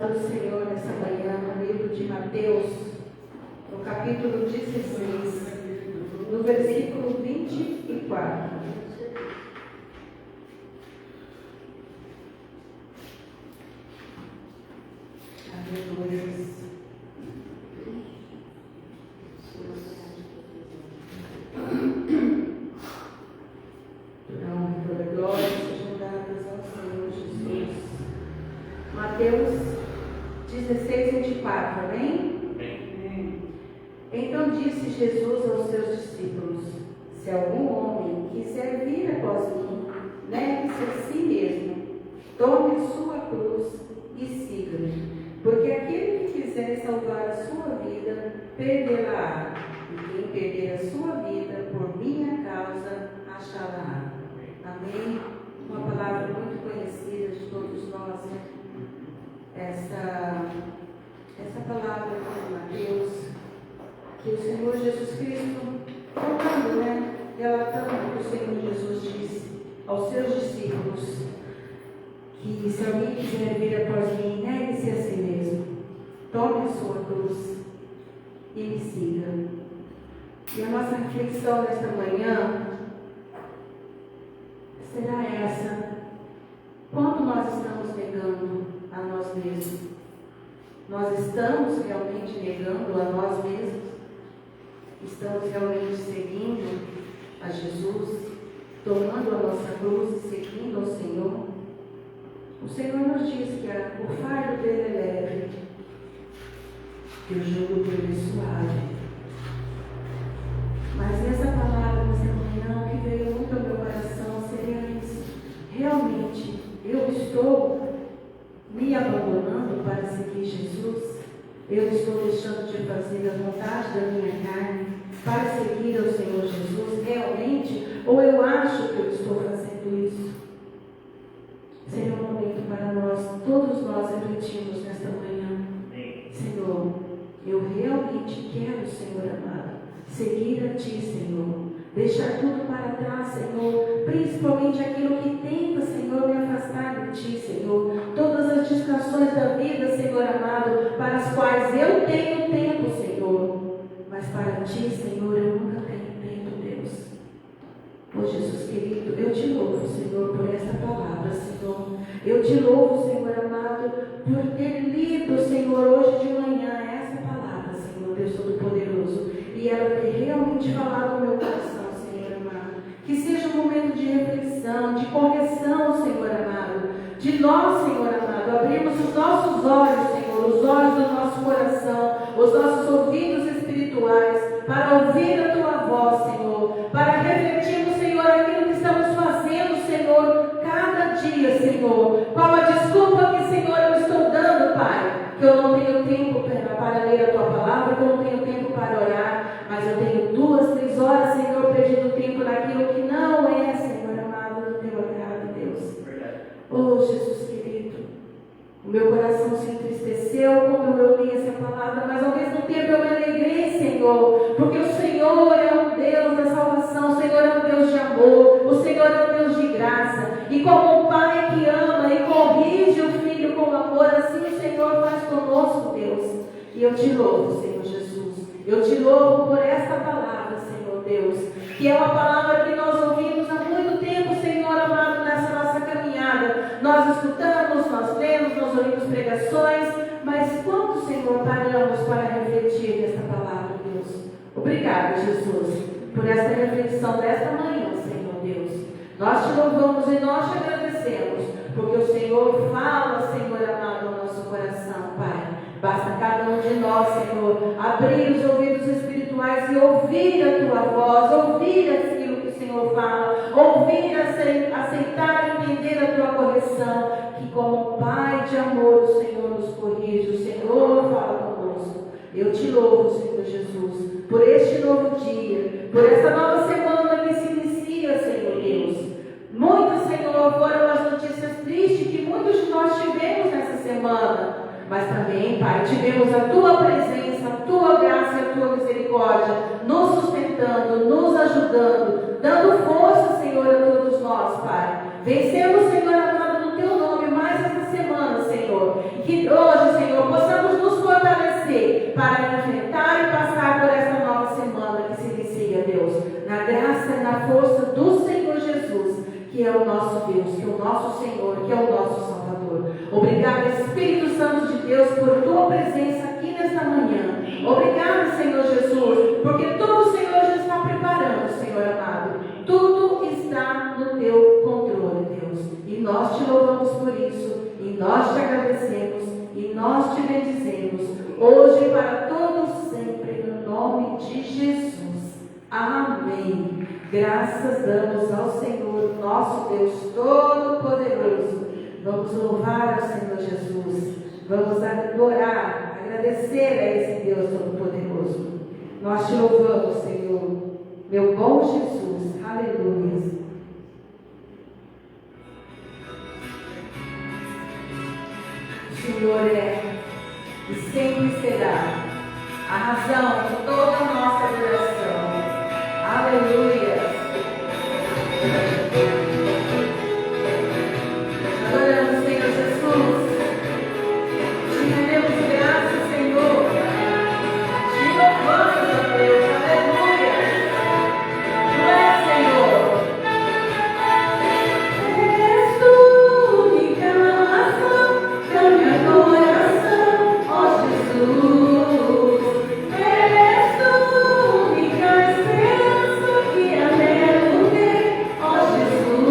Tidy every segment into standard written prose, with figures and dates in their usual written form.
do Senhor nessa manhã, no livro de Mateus, no capítulo 16, no versículo 24. Aleluia. Toda glória sejam dadas ao Senhor Jesus. Mateus 16, 24, amém? Amém. Então disse Jesus aos seus discípulos: se algum homem quiser vir após mim, negue-se a si mesmo, tome a sua cruz e siga-me. Porque aquele que quiser salvar a sua vida, perdê-la-á. E quem perder a sua vida por minha causa, achá-la-á. Amém? Uma palavra muito conhecida de todos nós, né? Essa palavra de Mateus, que o Senhor Jesus Cristo, contando, né? Relatando o que o Senhor Jesus disse aos seus discípulos, que se alguém quiser vir após mim, negue-se a si mesmo, tome a sua cruz e me siga. E a nossa reflexão nesta manhã será essa: quanto nós estamos negando a nós mesmos? Nós estamos realmente negando a nós mesmos? Estamos realmente seguindo a Jesus, tomando a nossa cruz e seguindo ao Senhor? O Senhor nos diz que o fardo dele é leve, que o jugo dele é suave. Mas essa palavra nessa manhã que veio muito ao meu coração seria isso: realmente eu estou me abandonando para seguir Jesus? Eu estou deixando de fazer a vontade da minha carne para seguir ao Senhor Jesus realmente? Ou eu acho que eu estou fazendo isso? Seria um momento para nós, todos nós, refletirmos nesta manhã. Senhor, eu realmente quero, Senhor amado, seguir a Ti, Senhor. Deixar tudo para trás, Senhor. Principalmente aquilo que tenta, Senhor, me afastar de Ti, Senhor. Todas as distrações da vida, Senhor amado, para as quais eu tenho tempo, Senhor. Mas para Ti, Senhor, eu nunca tenho tempo, Deus. Oh, Jesus querido, eu Te louvo, Senhor, por esta palavra, Senhor. Eu Te louvo, Senhor amado, por ter lido, Senhor, hoje de manhã essa palavra, Senhor, Deus Todo-Poderoso. E ela ter realmente falado no meu coração, Senhor amado. Que seja um momento de reflexão, de correção, Senhor amado. De nós, Senhor amado, abrirmos os nossos olhos, Senhor, os olhos do nosso coração, os nossos ouvidos espirituais, para ouvir a Tua voz, Senhor, para refletirmos, Senhor, aquilo que estamos fazendo, Senhor, cada dia, Senhor. Qual a desculpa que, Senhor, eu estou dando, Pai? Que eu não tenho tempo para ler a Tua palavra, que eu não tenho tempo para orar, mas eu tenho 2, 3 horas, Senhor, perdido tempo naquilo que não é, Senhor amado, do Teu agrado, Deus. Oh, Jesus querido, o meu coração se entristeceu quando eu li essa palavra, mas ao mesmo tempo eu me alegrei, Senhor, porque o Senhor é um Deus da salvação, o Senhor é um Deus de amor, o Senhor é um Deus de graça, e como um pai que ama e corrige o filho com amor, assim o Senhor faz conosco, Deus. E eu Te louvo, Senhor Jesus, eu Te louvo por esta palavra, Senhor Deus, que é uma palavra que nós ouvimos há muito tempo, Senhor amado, nessa nossa caminhada. Nós escutamos, nós lemos, nós ouvimos pregações, mas quando, Senhor, paramos para refletir nesta palavra, Deus? Obrigada, Jesus, por esta reflexão desta manhã, Senhor Deus. Nós Te louvamos e nós Te agradecemos, porque o Senhor fala, Senhor amado, no nosso coração, Pai. Basta cada um de nós, Senhor, abrir os ouvidos espirituais e ouvir a Tua voz, ouvir aquilo que o Senhor fala, ouvir, aceitar, entender a Tua correção, que como Pai de amor o Senhor nos corrige, o Senhor fala conosco. Eu Te louvo, Senhor Jesus, por este novo dia, por esta nova semana que se inicia, Senhor Deus. Muitas, Senhor, foram as notícias tristes que muitos de nós tivemos nessa semana. Mas também, Pai, tivemos a Tua presença, a Tua graça e a Tua misericórdia nos sustentando, nos ajudando, dando força, Senhor, a todos nós, Pai. Vencemos, Senhor amado, no Teu nome mais essa semana, Senhor. Que hoje, para enfrentar e passar por esta nova semana que se inicia, Deus, na graça e na força do Senhor Jesus, que é o nosso Deus, que é o nosso Senhor, que é o nosso Salvador. Obrigado, Espírito Santo de Deus, por tua presença aqui nesta manhã. Obrigado, Senhor Jesus, porque tudo o Senhor já está preparando, Senhor amado. Tudo está no teu controle, Deus. E nós te louvamos por isso, e nós te agradecemos, e nós te bendizemos, hoje e para todos sempre, no nome de Jesus. Amém. Graças damos ao Senhor, nosso Deus Todo-Poderoso. Vamos louvar ao Senhor Jesus. Vamos adorar, agradecer a esse Deus Todo-Poderoso. Nós te louvamos, Senhor, meu bom Jesus. Aleluia. O Senhor é e sempre será a razão de toda a nossa adoração. Aleluia. Adoramos, Senhor Jesus. Te rendemos graças, Senhor. Te louvamos, ó Deus. Aleluia. Tu és, Senhor. És tu, única razão da minha adoração, ó Jesus. És tu, única esperança que anelo ter, ó Jesus.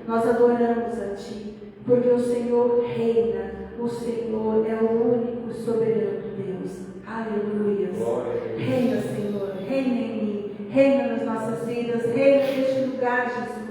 Nós adoramos a Ti, porque o Senhor reina, o Senhor é o único soberano Deus. Aleluia. Reina, Senhor, reina em mim, reina nas nossas vidas, reina neste lugar, Jesus.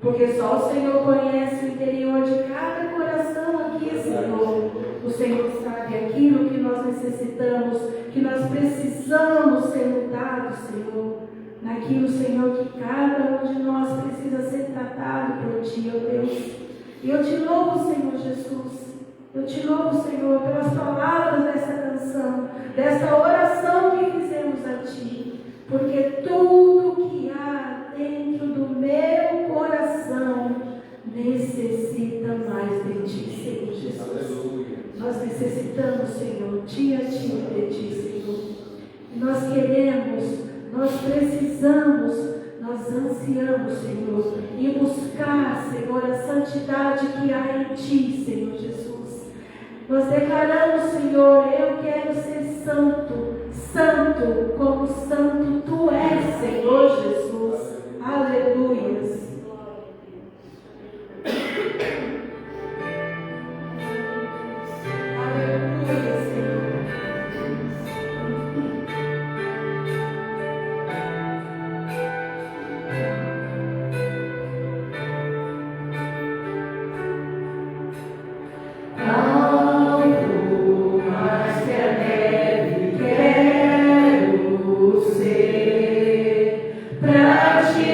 porque só o Senhor conhece o interior de cada coração aqui, Senhor. O Senhor sabe aquilo que nós necessitamos, que nós precisamos ser mudados, Senhor. Naquilo, Senhor, que cada um de nós precisa ser tratado por Ti, ó Deus. E eu te louvo, Senhor Jesus. Eu te louvo, Senhor, pelas palavras dessa canção, dessa oração que fizemos a Ti. Porque tudo que há dentro do meu coração necessita mais de Ti, Senhor Jesus. Aleluia. Nós necessitamos, Senhor, Ti a Ti, de Ti, Senhor. E nós queremos, nós precisamos, nós ansiamos, Senhor, e buscar, Senhor, a santidade que há em Ti, Senhor Jesus. Nós declaramos, Senhor, eu quero ser santo, santo como santo Tu és, Senhor Jesus. Aleluias. Aleluia, Senhor. Alto mais que a neve quero ser, pra Te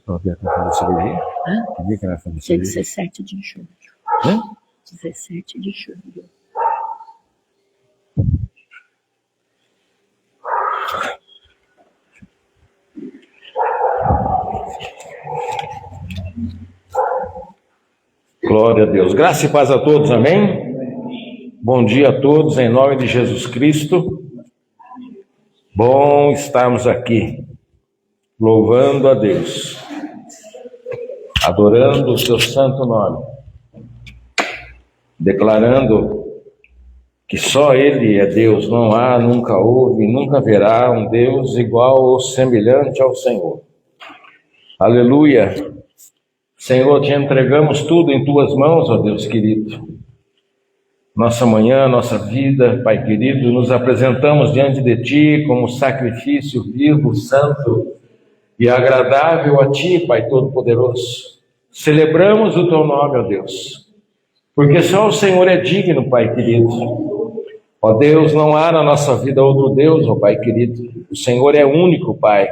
Qual dia que nós fazemos cirurgia? Que dia que nós fazemos Dia cirurgia? 17 de julho. 17 de julho. Glória a Deus. Graça e paz a todos, amém? Bom dia a todos, em nome de Jesus Cristo. Bom estarmos aqui, louvando a Deus, adorando o seu santo nome, declarando que só Ele é Deus, não há, nunca houve, nunca haverá um Deus igual ou semelhante ao Senhor. Aleluia! Senhor, te entregamos tudo em tuas mãos, ó Deus querido. Nossa manhã, nossa vida, Pai querido, nos apresentamos diante de Ti como sacrifício vivo, santo e agradável a Ti, Pai Todo-Poderoso. Celebramos o Teu nome, ó Deus, porque só o Senhor é digno, Pai querido. Ó Deus, não há na nossa vida outro Deus, ó Pai querido. O Senhor é único, Pai.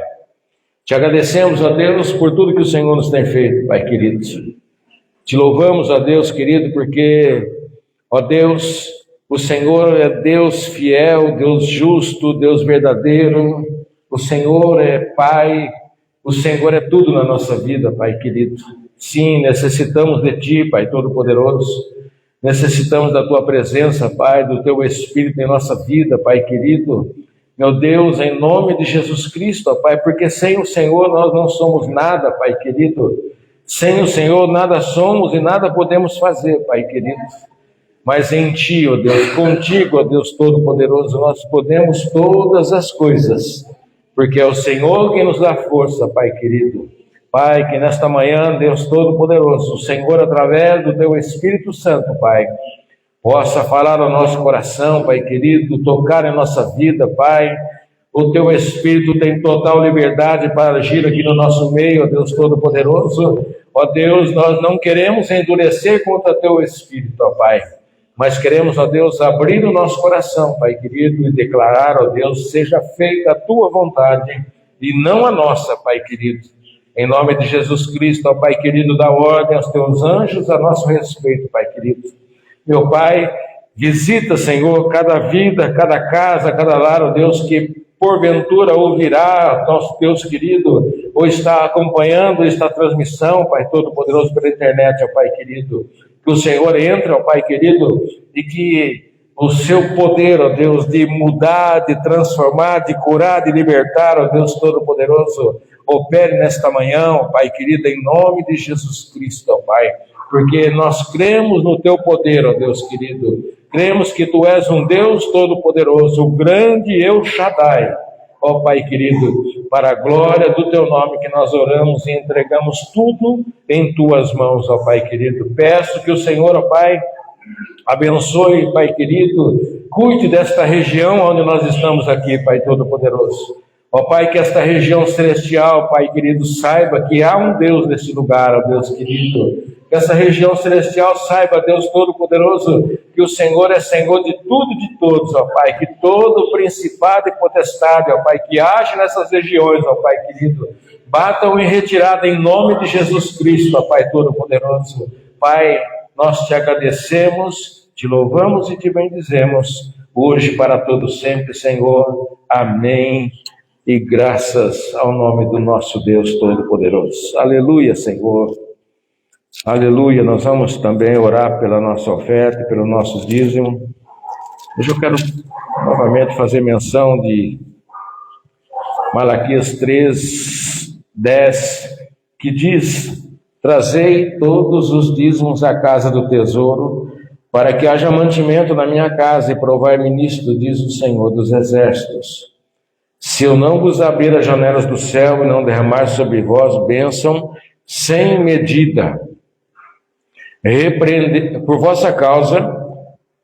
Te agradecemos, ó Deus, por tudo que o Senhor nos tem feito, Pai querido. Te louvamos, ó Deus querido, porque, ó Deus, o Senhor é Deus fiel, Deus justo, Deus verdadeiro. O Senhor é Pai, o Senhor é tudo na nossa vida, Pai querido. Sim, necessitamos de Ti, Pai Todo-Poderoso. Necessitamos da Tua presença, Pai, do Teu Espírito em nossa vida, Pai querido. Meu Deus, em nome de Jesus Cristo, ó Pai, porque sem o Senhor nós não somos nada, Pai querido. Sem o Senhor nada somos e nada podemos fazer, Pai querido. Mas em Ti, ó Deus, contigo, ó Deus Todo-Poderoso, nós podemos todas as coisas, porque é o Senhor que nos dá força, Pai querido. Pai, que nesta manhã, Deus Todo-Poderoso, o Senhor, através do Teu Espírito Santo, Pai, possa falar ao nosso coração, Pai querido, tocar em nossa vida, Pai. O Teu Espírito tem total liberdade para agir aqui no nosso meio, ó Deus Todo-Poderoso. Ó Deus, nós não queremos endurecer contra Teu Espírito, ó Pai, mas queremos, ó Deus, abrir o nosso coração, Pai querido, e declarar, ó Deus, seja feita a Tua vontade e não a nossa, Pai querido. Em nome de Jesus Cristo, ó Pai querido, dá ordem aos Teus anjos a nosso respeito, Pai querido. Meu Pai, visita, Senhor, cada vida, cada casa, cada lar, ó Deus, que porventura ouvirá, nosso Deus querido, ou está acompanhando esta transmissão, Pai Todo-Poderoso, pela internet, ó Pai querido. Que o Senhor entre, ó Pai querido, e que o seu poder, ó Deus, de mudar, de transformar, de curar, de libertar, ó Deus Todo-Poderoso, opere nesta manhã, ó Pai querido, em nome de Jesus Cristo, ó Pai. Porque nós cremos no Teu poder, ó Deus querido. Cremos que Tu és um Deus Todo-Poderoso, o grande El Shaddai. Ó Pai querido, para a glória do Teu nome que nós oramos e entregamos tudo em Tuas mãos, ó Pai querido. Peço que o Senhor, ó Pai, abençoe, Pai querido, cuide desta região onde nós estamos aqui, Pai Todo-Poderoso. Ó Pai, que esta região celestial, Pai querido, saiba que há um Deus nesse lugar, ó Deus querido. Que essa região celestial saiba, Deus Todo-Poderoso, que o Senhor é Senhor de tudo e de todos, ó Pai. Que todo principado e potestade, ó Pai, que age nessas regiões, ó Pai querido, batam em retirada em nome de Jesus Cristo, ó Pai Todo-Poderoso. Pai, nós te agradecemos, te louvamos e te bendizemos, hoje para todos sempre, Senhor. Amém. E graças ao nome do nosso Deus Todo-Poderoso. Aleluia, Senhor. Aleluia. Nós vamos também orar pela nossa oferta, pelo nosso dízimo. Hoje eu quero novamente fazer menção de Malaquias 3:10, que diz: trazei todos os dízimos à casa do tesouro, para que haja mantimento na minha casa, e provai-me nisto, diz o Senhor dos Exércitos. Se eu não vos abrir as janelas do céu e não derramar sobre vós bênção sem medida, por vossa causa,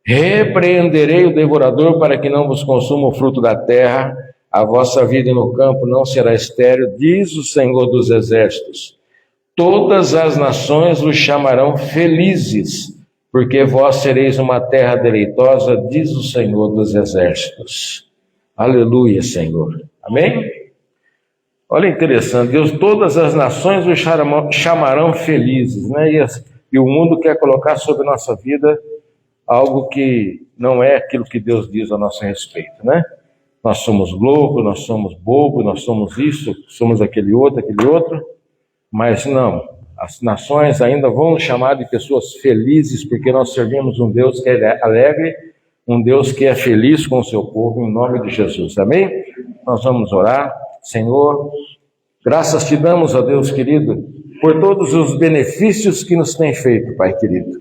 repreenderei o devorador para que não vos consuma o fruto da terra, a vossa vida no campo não será estéril, diz o Senhor dos Exércitos. Todas as nações vos chamarão felizes, porque vós sereis uma terra deleitosa, diz o Senhor dos Exércitos. Aleluia, Senhor. Amém? Olha, interessante, Deus, todas as nações o chamarão felizes, né? E o mundo quer colocar sobre nossa vida algo que não é aquilo que Deus diz a nosso respeito, né? Nós somos loucos, nós somos bobos, nós somos isso, somos aquele outro, mas não. As nações ainda vão nos chamar de pessoas felizes, porque nós servimos um Deus que é alegre, um Deus que é feliz com o seu povo, em nome de Jesus, amém? Nós vamos orar. Senhor, graças te damos, ó Deus querido, por todos os benefícios que nos tem feito, Pai querido.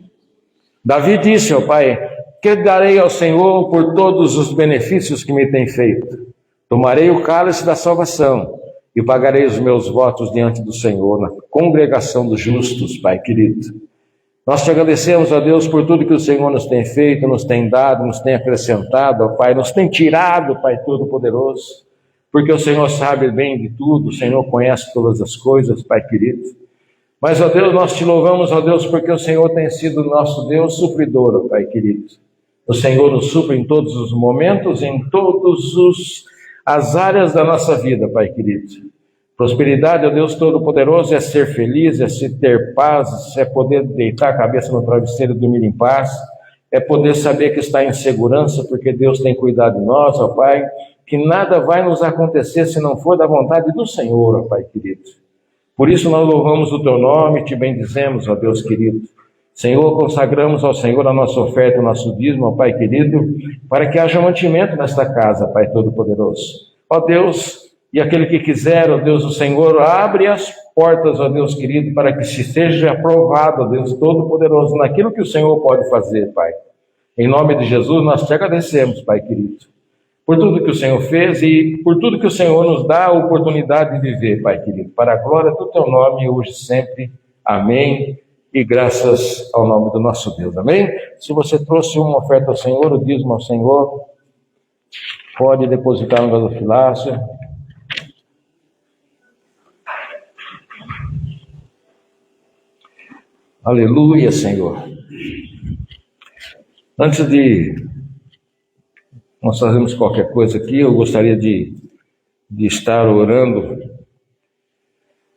Davi disse, ó Pai, que darei ao Senhor por todos os benefícios que me tem feito. Tomarei o cálice da salvação e pagarei os meus votos diante do Senhor, na congregação dos justos, Pai querido. Nós te agradecemos, ó Deus, por tudo que o Senhor nos tem feito, nos tem dado, nos tem acrescentado, ó Pai, nos tem tirado, Pai Todo-Poderoso, porque o Senhor sabe bem de tudo, o Senhor conhece todas as coisas, Pai querido. Mas, ó Deus, nós te louvamos, ó Deus, porque o Senhor tem sido nosso Deus supridor, ó Pai querido. O Senhor nos supre em todos os momentos, em todas as áreas da nossa vida, Pai querido. Prosperidade, ó Deus Todo-Poderoso, é ser feliz, é se ter paz, é poder deitar a cabeça no travesseiro e dormir em paz, é poder saber que está em segurança, porque Deus tem cuidado de nós, ó Pai, que nada vai nos acontecer se não for da vontade do Senhor, ó Pai querido. Por isso nós louvamos o Teu nome e Te bendizemos, ó Deus querido. Senhor, consagramos ao Senhor a nossa oferta, o nosso dízimo, ó Pai querido, para que haja mantimento nesta casa, Pai Todo-Poderoso. Ó Deus, e aquele que quiser, ó Deus, o Senhor, abre as portas, ó Deus querido, para que se seja aprovado, ó Deus Todo-Poderoso, naquilo que o Senhor pode fazer, Pai. Em nome de Jesus, nós te agradecemos, Pai querido, por tudo que o Senhor fez e por tudo que o Senhor nos dá a oportunidade de viver, Pai querido, para a glória do Teu nome, hoje e sempre. Amém. E graças ao nome do nosso Deus. Amém? Se você trouxe uma oferta ao Senhor, o dízimo ao Senhor, pode depositar no gasofilácio. Aleluia, Senhor. Antes de nós fazermos qualquer coisa aqui, eu gostaria de estar orando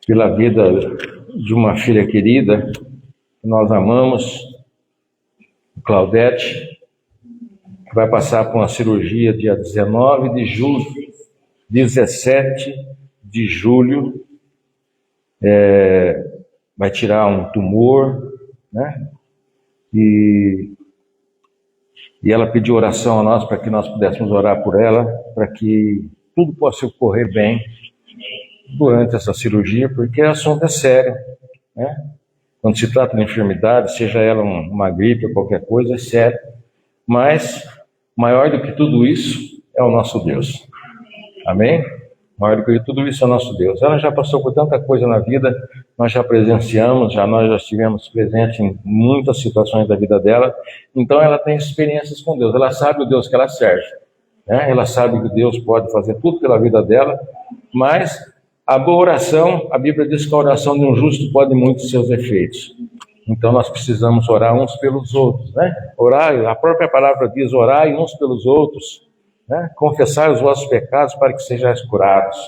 pela vida de uma filha querida que nós amamos, Claudete, que vai passar por uma cirurgia dia 19 de julho, 17 de julho, vai tirar um tumor, né? E ela pediu oração a nós para que nós pudéssemos orar por ela, para que tudo possa ocorrer bem durante essa cirurgia, porque o assunto é sério, né? Quando se trata de enfermidade, seja ela uma gripe ou qualquer coisa, é sério. Mas, maior do que tudo isso, é o nosso Deus. Amém? Maior do que tudo isso é o nosso Deus. Ela já passou por tanta coisa na vida, nós já presenciamos, nós já estivemos presentes em muitas situações da vida dela. Então, ela tem experiências com Deus. Ela sabe o Deus que ela serve, né? Ela sabe que Deus pode fazer tudo pela vida dela, mas a boa oração, a Bíblia diz que a oração de um justo pode muitos seus efeitos. Então nós precisamos orar uns pelos outros, né? Orar, a própria palavra diz, orai uns pelos outros, né? Confessar os vossos pecados para que sejais curados.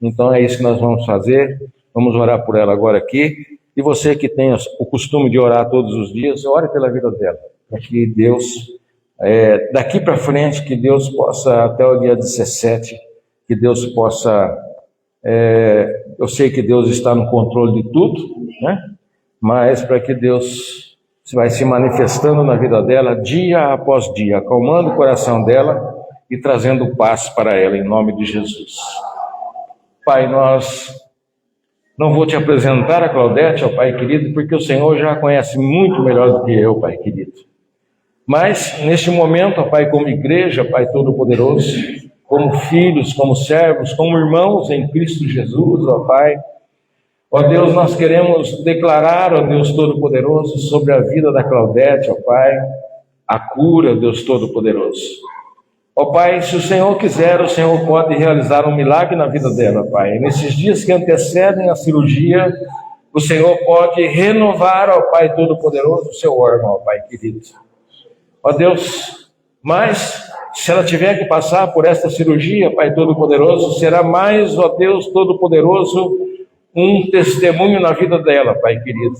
Então é isso que nós vamos fazer. Vamos orar por ela agora aqui. E você que tem o costume de orar todos os dias, ore pela vida dela, para que Deus, daqui para frente, que Deus possa, até o dia 17, que Deus possa... eu sei que Deus está no controle de tudo, né? Mas para que Deus vai se manifestando na vida dela dia após dia, acalmando o coração dela e trazendo paz para ela, em nome de Jesus. Pai, nós não vou te apresentar a Claudete, ó Pai querido, porque o Senhor já a conhece muito melhor do que eu, Pai querido. Mas neste momento, ó Pai, como igreja, Pai Todo-Poderoso, como filhos, como servos, como irmãos em Cristo Jesus, ó Pai. Ó Deus, nós queremos declarar, ó Deus Todo-Poderoso, sobre a vida da Claudete, ó Pai, a cura, Deus Todo-Poderoso. Ó Pai, se o Senhor quiser, o Senhor pode realizar um milagre na vida dela, Pai. Nesses dias que antecedem a cirurgia, o Senhor pode renovar, ó Pai Todo-Poderoso, o seu órgão, ó Pai querido. Ó Deus, mas Se ela tiver que passar por esta cirurgia, Pai Todo-Poderoso, será mais, ó Deus Todo-Poderoso, um testemunho na vida dela, Pai querido.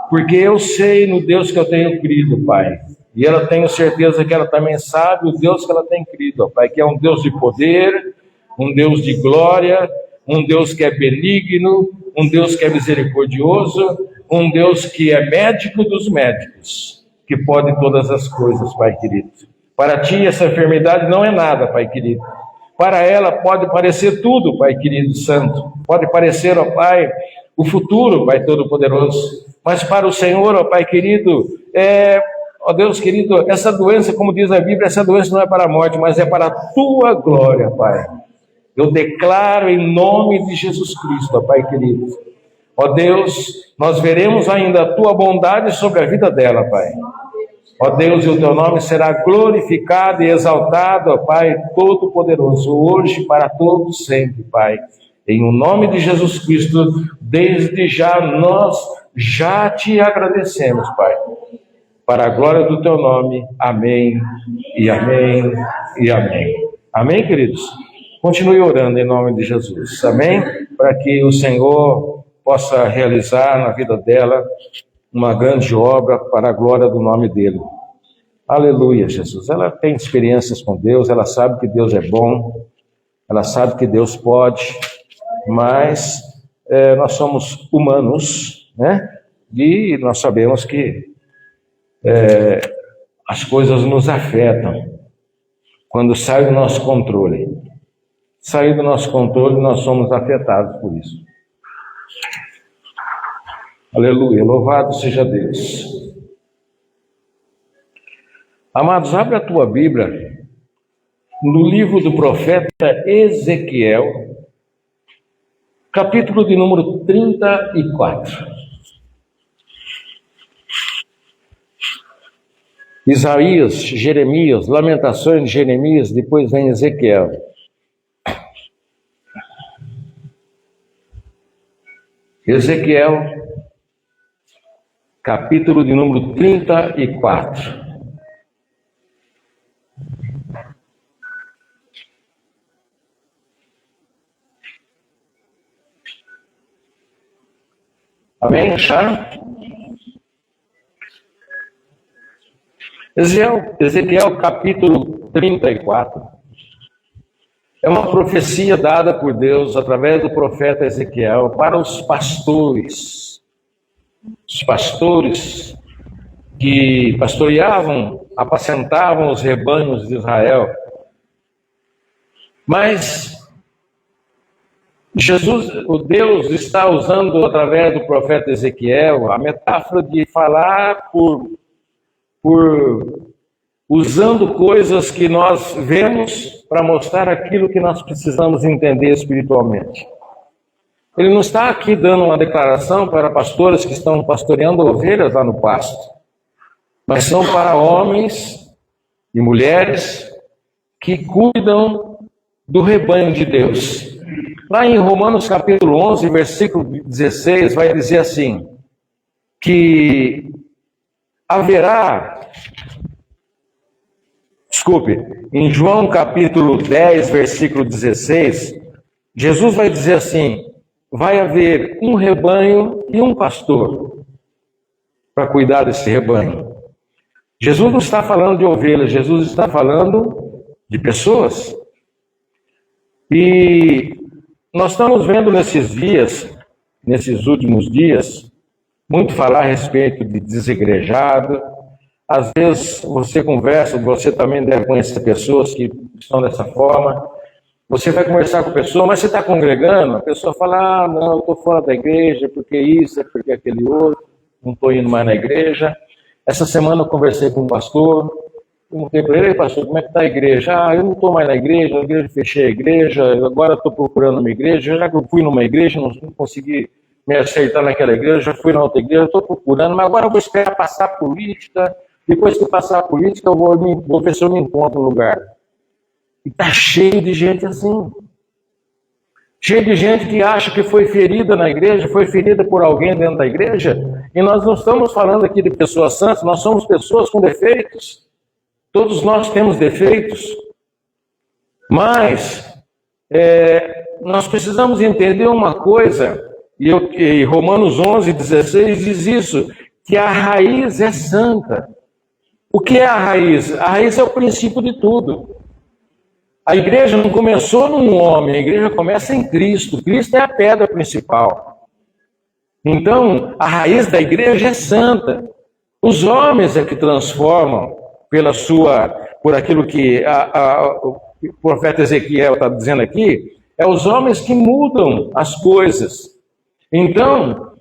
Porque eu sei no Deus que eu tenho crido, Pai. E ela tenho certeza que ela também sabe o Deus que ela tem crido, ó Pai, que é um Deus de poder, um Deus de glória, um Deus que é benigno, um Deus que é misericordioso, um Deus que é médico dos médicos, que pode todas as coisas, Pai querido. Para ti essa enfermidade não é nada, Pai querido. Para ela pode parecer tudo, Pai querido santo. Pode parecer, ó Pai, o futuro, Pai Todo-Poderoso. Mas para o Senhor, ó Pai querido, ó Deus querido, essa doença, como diz a Bíblia, essa doença não é para a morte, mas é para a tua glória, Pai. Eu declaro em nome de Jesus Cristo, ó Pai querido. Ó Deus, nós veremos ainda a tua bondade sobre a vida dela, Pai. Ó Deus, e o teu nome será glorificado e exaltado, ó Pai Todo-Poderoso, hoje para todos sempre, Pai. Em o nome de Jesus Cristo, desde já nós já te agradecemos, Pai. Para a glória do teu nome, amém, e amém, e amém. Amém, queridos? Continue orando em nome de Jesus, amém? Para que o Senhor possa realizar na vida dela uma grande obra para a glória do nome dele. Aleluia, Jesus. Ela tem experiências com Deus, ela sabe que Deus é bom, ela sabe que Deus pode, mas nós somos humanos, né? E nós sabemos que as coisas nos afetam quando sai do nosso controle. Sair do nosso controle, nós somos afetados por isso. Aleluia, louvado seja Deus. Amados, abre a tua Bíblia no livro do profeta Ezequiel, capítulo de número 34. Isaías, Jeremias, Lamentações de Jeremias, depois vem Ezequiel. Ezequiel, capítulo de número 34. Amém? Acharam? Ezequiel capítulo 34. É uma profecia dada por Deus através do profeta Ezequiel para os pastores. Os pastores que pastoreavam, apacentavam os rebanhos de Israel. Mas o Deus está usando através do profeta Ezequiel a metáfora de falar usando coisas que nós vemos para mostrar aquilo que nós precisamos entender espiritualmente. Ele não está aqui dando uma declaração para pastores que estão pastoreando ovelhas lá no pasto, mas são para homens e mulheres que cuidam do rebanho de Deus. Lá em Romanos capítulo 11, versículo 16, vai dizer assim, que em João capítulo 10, versículo 16, Jesus vai dizer assim, vai haver um rebanho e um pastor para cuidar desse rebanho. Jesus não está falando de ovelhas, Jesus está falando de pessoas. E nós estamos vendo nesses dias, nesses últimos dias, muito falar a respeito de desigrejado. Às vezes você conversa, você também deve conhecer pessoas que estão dessa forma. Você vai conversar com a pessoa, mas você está congregando, a pessoa fala, não, eu estou fora da igreja, porque isso, porque aquele outro, não estou indo mais na igreja. Essa semana eu conversei com um pastor, perguntei para ele, pastor, como é que está a igreja? Eu não estou mais na igreja, fechei a igreja, agora estou procurando uma igreja, já que eu fui numa igreja, não consegui me acertar naquela igreja, já fui na outra igreja, estou procurando, mas agora eu vou esperar passar a política, depois que passar a política eu vou ver se eu me encontro no lugar. E está cheio de gente assim. Cheio de gente que acha que foi ferida na igreja, foi ferida por alguém dentro da igreja, e nós não estamos falando aqui de pessoas santas, nós somos pessoas com defeitos. Todos nós temos defeitos, mas nós precisamos entender uma coisa, e Romanos 11:16 diz isso, que a raiz é santa. O que é a raiz? A raiz é o princípio de tudo. A igreja não começou num homem, a igreja começa em Cristo. Cristo é a pedra principal. Então, a raiz da igreja é santa. Os homens é que transformam por aquilo que o profeta Ezequiel está dizendo aqui, é os homens que mudam as coisas. Então,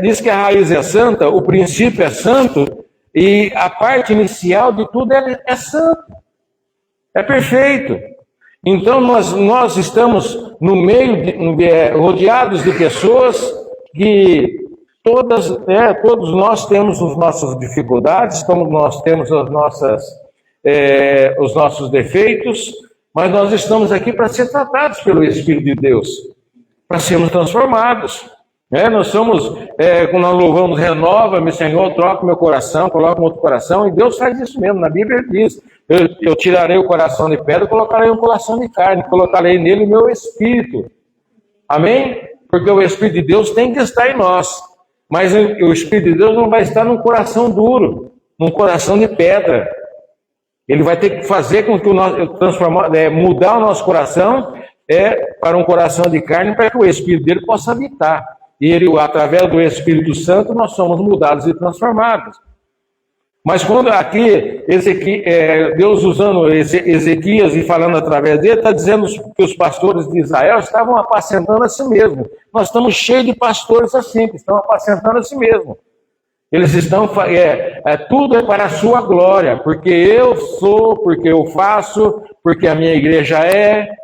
diz que a raiz é santa, o princípio é santo, e a parte inicial de tudo é santo, é perfeito. Então, nós estamos no meio, rodeados de pessoas que todos nós temos as nossas dificuldades, nós temos os nossos defeitos, mas nós estamos aqui para ser tratados pelo Espírito de Deus, para sermos transformados. Nós somos, quando nós louvamos, renova-me, Senhor, troca meu coração, coloca um outro coração, e Deus faz isso mesmo. Na Bíblia diz, eu tirarei o coração de pedra, colocarei um coração de carne, colocarei nele o meu Espírito. Amém? Porque o Espírito de Deus tem que estar em nós, mas o Espírito de Deus não vai estar num coração duro, num coração de pedra. Ele vai ter que fazer com que mudar o nosso coração para um coração de carne, para que o Espírito dele possa habitar. E através do Espírito Santo, nós somos mudados e transformados. Mas quando aqui, Deus usando Ezequias e falando através dele, está dizendo que os pastores de Israel estavam apacentando a si mesmos. Nós estamos cheios de pastores assim, que estão apacentando a si mesmos. Eles estão, tudo é para a sua glória, porque eu sou, porque eu faço, porque a minha igreja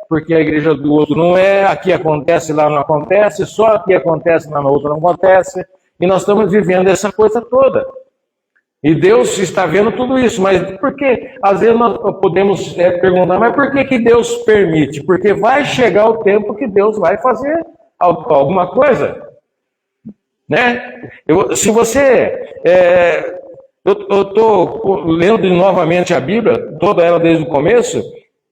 porque a igreja do outro não é, aqui acontece, lá não acontece, só aqui acontece, lá no outro não acontece, e nós estamos vivendo essa coisa toda. E Deus está vendo tudo isso, mas por que? Às vezes nós podemos perguntar, mas por que Deus permite? Porque vai chegar o tempo que Deus vai fazer alguma coisa. Né? Se você... eu estou lendo novamente a Bíblia, toda ela desde o começo,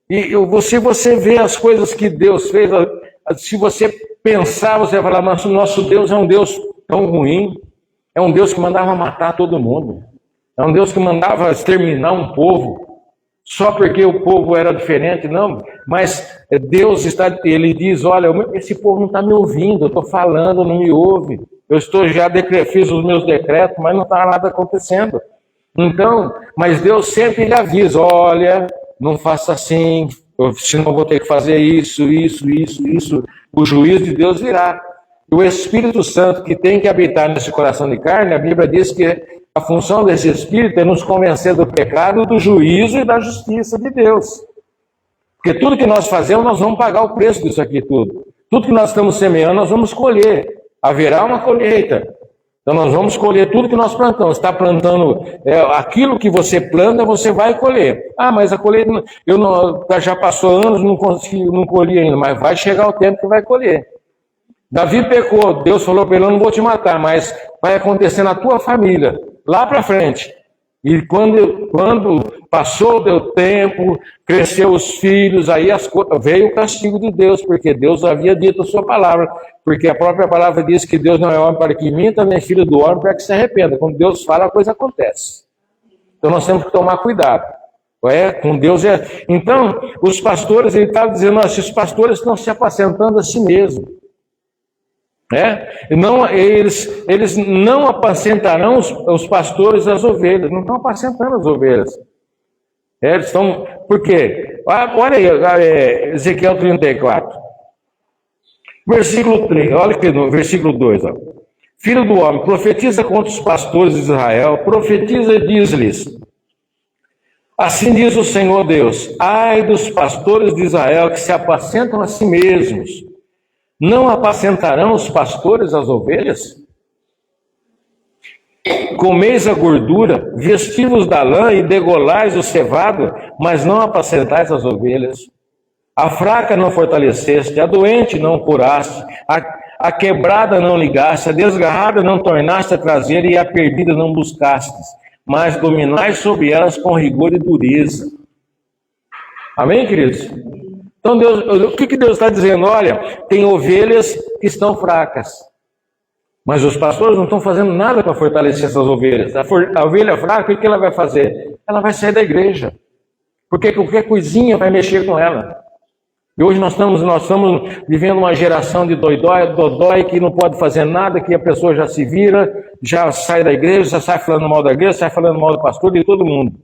e se você vê as coisas que Deus fez, se você pensar, você vai falar, mas o nosso Deus é um Deus tão ruim, é um Deus que mandava matar todo mundo, é um Deus que mandava exterminar um povo, só porque o povo era diferente, não, mas Deus ele diz, olha, esse povo não está me ouvindo, eu estou falando, não me ouve, fiz os meus decretos, mas não está nada acontecendo. Então, mas Deus sempre lhe avisa, olha, não faça assim, senão eu vou ter que fazer isso. O juízo de Deus virá. E o Espírito Santo que tem que habitar nesse coração de carne, a Bíblia diz que a função desse Espírito é nos convencer do pecado, do juízo e da justiça de Deus. Porque tudo que nós fazemos, nós vamos pagar o preço disso aqui tudo. Tudo que nós estamos semeando, nós vamos colher. Haverá uma colheita. Então nós vamos colher tudo que nós plantamos. Está plantando aquilo que você planta, você vai colher. Ah, mas a colheita, já passou anos, não colhi ainda, mas vai chegar o tempo que vai colher. Davi pecou, Deus falou para ele, eu não vou te matar, mas vai acontecer na tua família, lá para frente. E quando passou, deu tempo, cresceu os filhos, aí veio o castigo de Deus, porque Deus havia dito a sua palavra, porque a própria palavra diz que Deus não é homem para que minta, nem filho do homem para que se arrependa. Quando Deus fala, a coisa acontece. Então nós temos que tomar cuidado. Com Deus Então, os pastores, ele está dizendo, esses pastores estão se apacentando a si mesmos. Eles não apacentarão os pastores as ovelhas, não estão apacentando as ovelhas. Eles estão, por quê? Olha aí, Ezequiel 34, versículo 3, olha aqui no versículo 2, ó. Filho do homem, profetiza contra os pastores de Israel, profetiza e diz-lhes, assim diz o Senhor Deus, ai dos pastores de Israel que se apacentam a si mesmos, não apacentarão os pastores as ovelhas? Comeis a gordura, vestivos da lã e degolais o cevado, mas não apacentais as ovelhas. A fraca não fortaleceste, a doente não curaste, a quebrada não ligaste, a desgarrada não tornaste a trazer e a perdida não buscastes. mas dominai sobre elas com rigor e dureza. Amém, queridos? Então, o que Deus está dizendo? Olha, tem ovelhas que estão fracas, mas os pastores não estão fazendo nada para fortalecer essas ovelhas. A ovelha fraca, o que ela vai fazer? Ela vai sair da igreja, porque qualquer coisinha vai mexer com ela. E hoje nós estamos vivendo uma geração de dodói que não pode fazer nada, que a pessoa já se vira, já sai da igreja, já sai falando mal da igreja, sai falando mal do pastor, de todo mundo.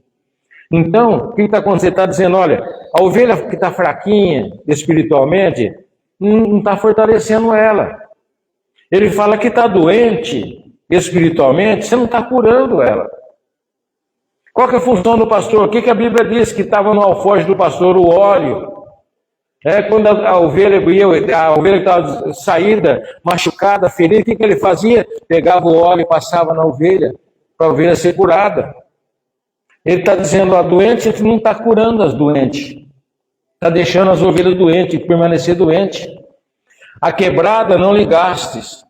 Então, o que está acontecendo? Ele está dizendo, olha, a ovelha que está fraquinha espiritualmente, não está fortalecendo ela. Ele fala que está doente espiritualmente, você não está curando ela. Qual que é a função do pastor? O que a Bíblia diz que estava no alforje do pastor? O óleo. Quando a ovelha estava saída, machucada, ferida, o que ele fazia? Pegava o óleo e passava na ovelha, para a ovelha ser curada. Ele está dizendo, a doente não está curando as doentes, está deixando as ovelhas doentes, permanecer doente. A quebrada não lhe gastes.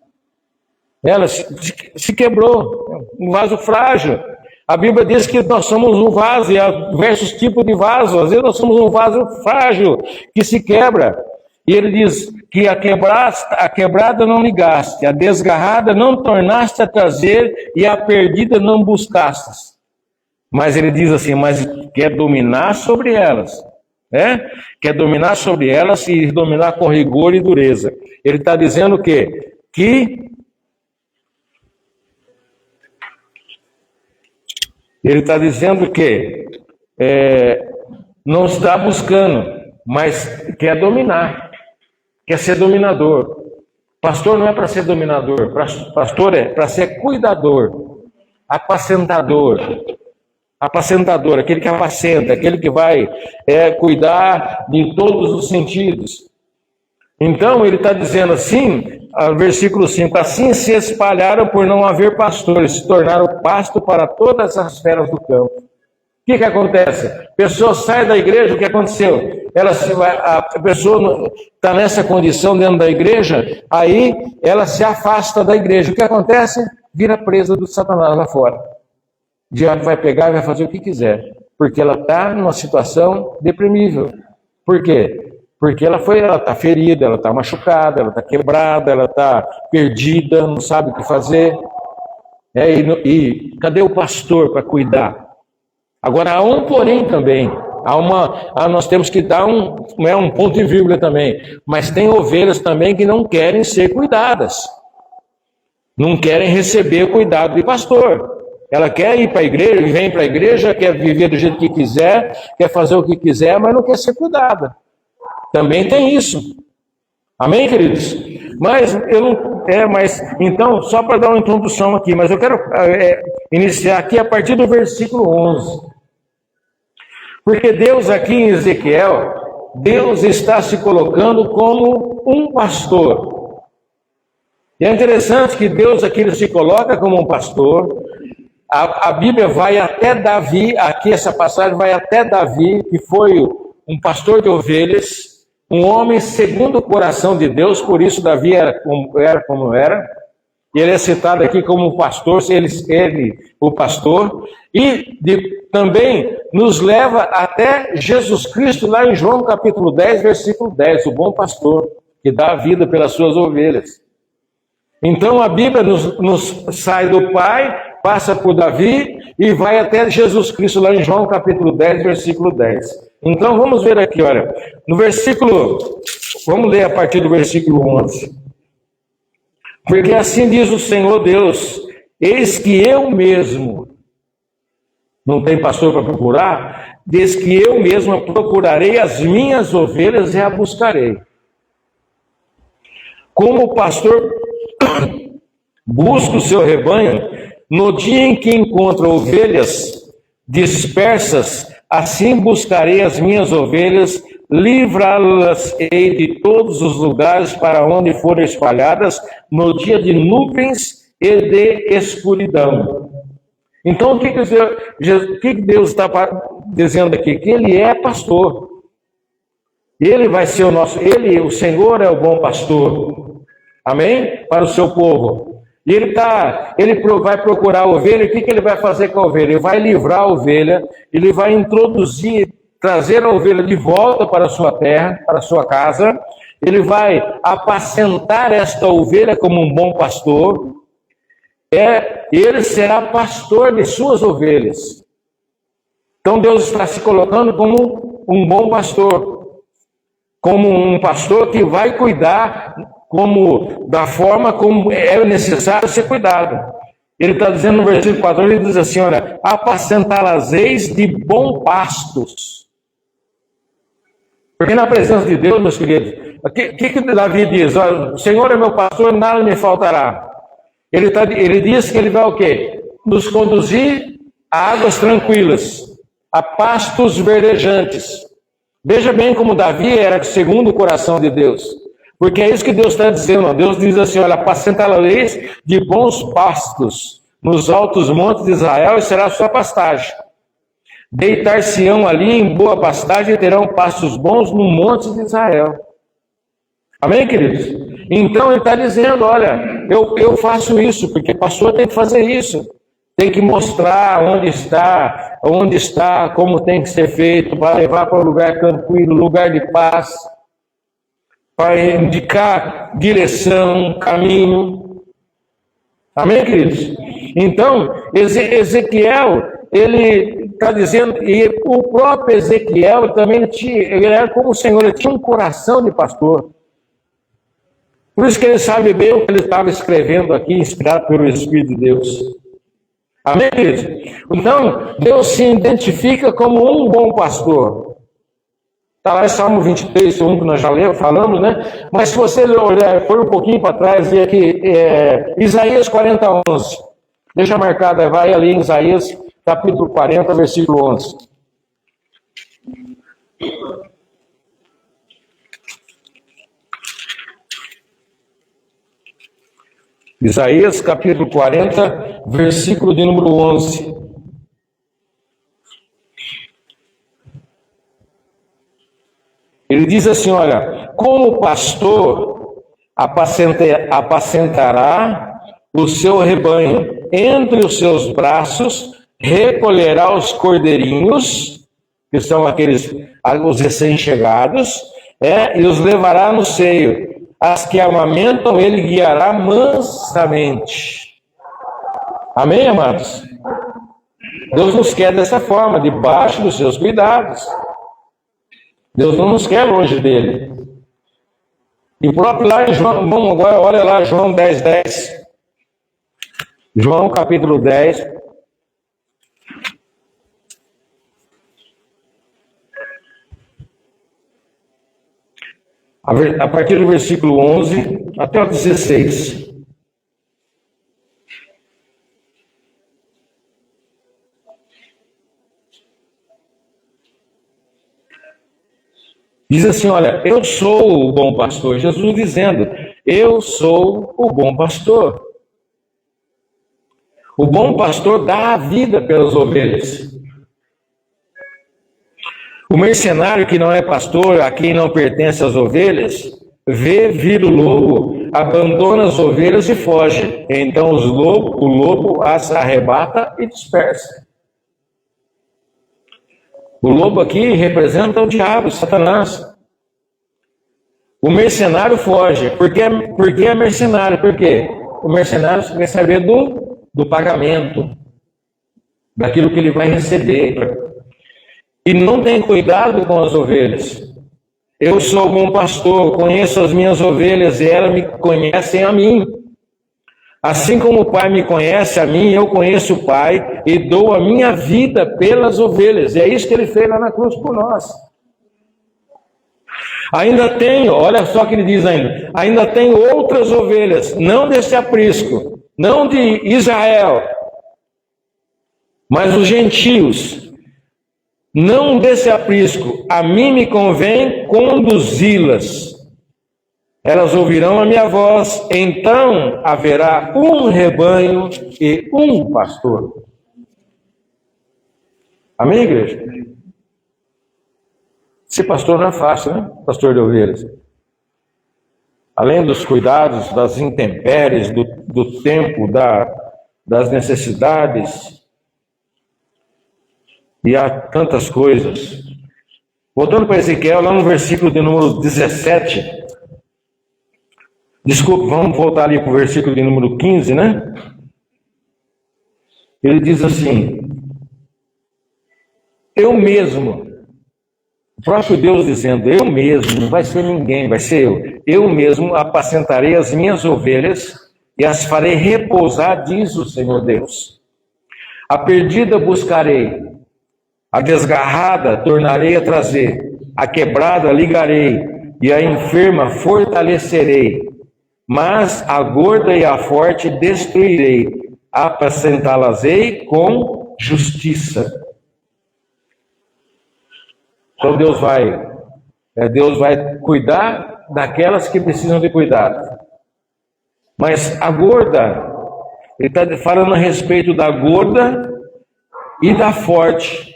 Ela se quebrou, um vaso frágil. A Bíblia diz que nós somos um vaso, e há diversos tipos de vaso. Às vezes nós somos um vaso frágil, que se quebra. E ele diz que a quebrada não lhe gaste, a desgarrada não tornaste a trazer, e a perdida não buscastes. Mas ele diz assim, mas quer dominar sobre elas. Quer dominar sobre elas e dominar com rigor e dureza. Ele está dizendo o quê? Ele está dizendo que não está buscando, mas quer dominar, quer ser dominador. Pastor não é para ser dominador, pastor é para ser cuidador, apacentador, aquele que apacenta, aquele que vai cuidar em todos os sentidos. Então ele está dizendo assim, versículo 5, assim se espalharam por não haver pastores, se tornaram pasto para todas as feras do campo. O que acontece? A pessoa sai da igreja, o que aconteceu? A pessoa está nessa condição dentro da igreja, aí ela se afasta da igreja. O que acontece? Vira presa do Satanás lá fora. O diabo vai pegar e vai fazer o que quiser, porque ela está numa situação deprimível. Por quê? Porque ela está ferida, ela está machucada, ela está quebrada, ela está perdida, não sabe o que fazer. E cadê o pastor para cuidar? Agora, há um porém também. Nós temos que dar um ponto e vírgula também. Mas tem ovelhas também que não querem ser cuidadas. Não querem receber o cuidado de pastor. Ela quer ir para a igreja, vem para a igreja, quer viver do jeito que quiser, quer fazer o que quiser, mas não quer ser cuidada. Também tem isso. Amém, queridos? Então, só para dar uma introdução aqui, mas eu quero iniciar aqui a partir do versículo 11. Porque Deus aqui em Ezequiel, Deus está se colocando como um pastor. E é interessante que Deus aqui ele se coloca como um pastor. A Bíblia vai até Davi, aqui essa passagem vai até Davi, que foi um pastor de ovelhas, um homem segundo o coração de Deus, por isso Davi era como era, e ele é citado aqui como pastor, ele o pastor, e também nos leva até Jesus Cristo, lá em João capítulo 10, versículo 10, o bom pastor, que dá a vida pelas suas ovelhas. Então a Bíblia nos sai do Pai, passa por Davi e vai até Jesus Cristo, lá em João capítulo 10, versículo 10. Então vamos ver aqui, olha, vamos ler a partir do versículo 11. Porque assim diz o Senhor Deus, eis que eu mesmo, não tem pastor para procurar, diz que eu mesmo procurarei as minhas ovelhas e a buscarei. Como o pastor busca o seu rebanho, no dia em que encontra ovelhas dispersas, assim buscarei as minhas ovelhas, livrá-las-ei de todos os lugares para onde forem espalhadas, no dia de nuvens e de escuridão. Então, o que Deus está dizendo aqui? Que Ele é pastor. Ele vai ser o Senhor é o bom pastor. Amém? Para o seu povo. E vai procurar a ovelha, e o que ele vai fazer com a ovelha? Ele vai livrar a ovelha, ele vai introduzir, trazer a ovelha de volta para a sua terra, para a sua casa, ele vai apacentar esta ovelha como um bom pastor, ele será pastor de suas ovelhas. Então Deus está se colocando como um bom pastor, como um pastor que vai cuidar da forma como é necessário ser cuidado. Ele está dizendo no versículo 14, ele diz assim, olha, apacentá-las-eis de bons pastos. Porque na presença de Deus, meus queridos, o que Davi diz? Olha, o Senhor é meu pastor, nada me faltará. Ele diz que ele vai o quê? Nos conduzir a águas tranquilas, a pastos verdejantes. Veja bem como Davi era segundo o coração de Deus. Porque é isso que Deus está dizendo. Deus diz assim, olha, apacentá-las de bons pastos nos altos montes de Israel e será a sua pastagem. Deitar-se-ão ali em boa pastagem e terão pastos bons no monte de Israel. Amém, queridos? Então ele está dizendo, olha, eu faço isso, porque pastor tem que fazer isso. Tem que mostrar onde está, como tem que ser feito, para levar para um lugar tranquilo, lugar de paz, para indicar direção, caminho. Amém, queridos? Então, Ezequiel, ele está dizendo, e o próprio Ezequiel também ele era como o Senhor, ele tinha um coração de pastor. Por isso que ele sabe bem o que ele estava escrevendo aqui, inspirado pelo Espírito de Deus. Amém, queridos? Então, Deus se identifica como um bom pastor. Está lá em Salmo 23, 1, que nós já falamos, né? Mas se você olhar, for um pouquinho para trás, e aqui, Isaías 40, 11. Deixa marcada, vai ali em Isaías, capítulo 40, versículo 11. Isaías, capítulo 40, versículo de número 11. Ele diz assim, olha, como pastor apacentará o seu rebanho, entre os seus braços recolherá os cordeirinhos, que são os recém-chegados, e os levará no seio. As que amamentam, ele guiará mansamente. Amém, amados? Deus nos quer dessa forma, debaixo dos seus cuidados. Deus não nos quer longe dele. E próprio lá em João, vamos agora, olha lá, João 10, 10. João capítulo 10. A partir do versículo 11 até o 16. Diz assim, olha, eu sou o bom pastor. Jesus dizendo, eu sou o bom pastor. O bom pastor dá a vida pelas ovelhas. O mercenário que não é pastor, a quem não pertence as ovelhas, vê vir o lobo, abandona as ovelhas e foge. Então o lobo as arrebata e dispersa. O lobo aqui representa o diabo, Satanás. O mercenário foge. Por que é mercenário? Por quê? O mercenário quer saber do pagamento, daquilo que ele vai receber. E não tem cuidado com as ovelhas. Eu sou um bom pastor, conheço as minhas ovelhas e elas me conhecem a mim. Assim como o Pai me conhece a mim, eu conheço o Pai e dou a minha vida pelas ovelhas. E é isso que ele fez lá na cruz por nós. Ainda tenho, olha só o que ele diz ainda tenho outras ovelhas, não desse aprisco, não de Israel, mas os gentios. Não desse aprisco, a mim me convém conduzi-las. Elas ouvirão a minha voz, então haverá um rebanho e um pastor. Amém, igreja? Ser pastor não é fácil, né? Pastor de ovelhas. além dos cuidados, das intempéries, do tempo, das necessidades, e há tantas coisas. Voltando para Ezequiel, lá no versículo de número 17, desculpe, vamos voltar ali para o versículo de número 15, né? Ele diz assim: eu mesmo, o próprio Deus dizendo, eu mesmo, não vai ser ninguém, vai ser eu mesmo apacentarei as minhas ovelhas e as farei repousar, diz o Senhor Deus. A perdida buscarei, a desgarrada tornarei a trazer, a quebrada ligarei e a enferma fortalecerei, mas a gorda e a forte destruirei, apacentá-las-ei com justiça. Então Deus vai cuidar daquelas que precisam de cuidado. Mas a gorda, ele está falando a respeito da gorda e da forte.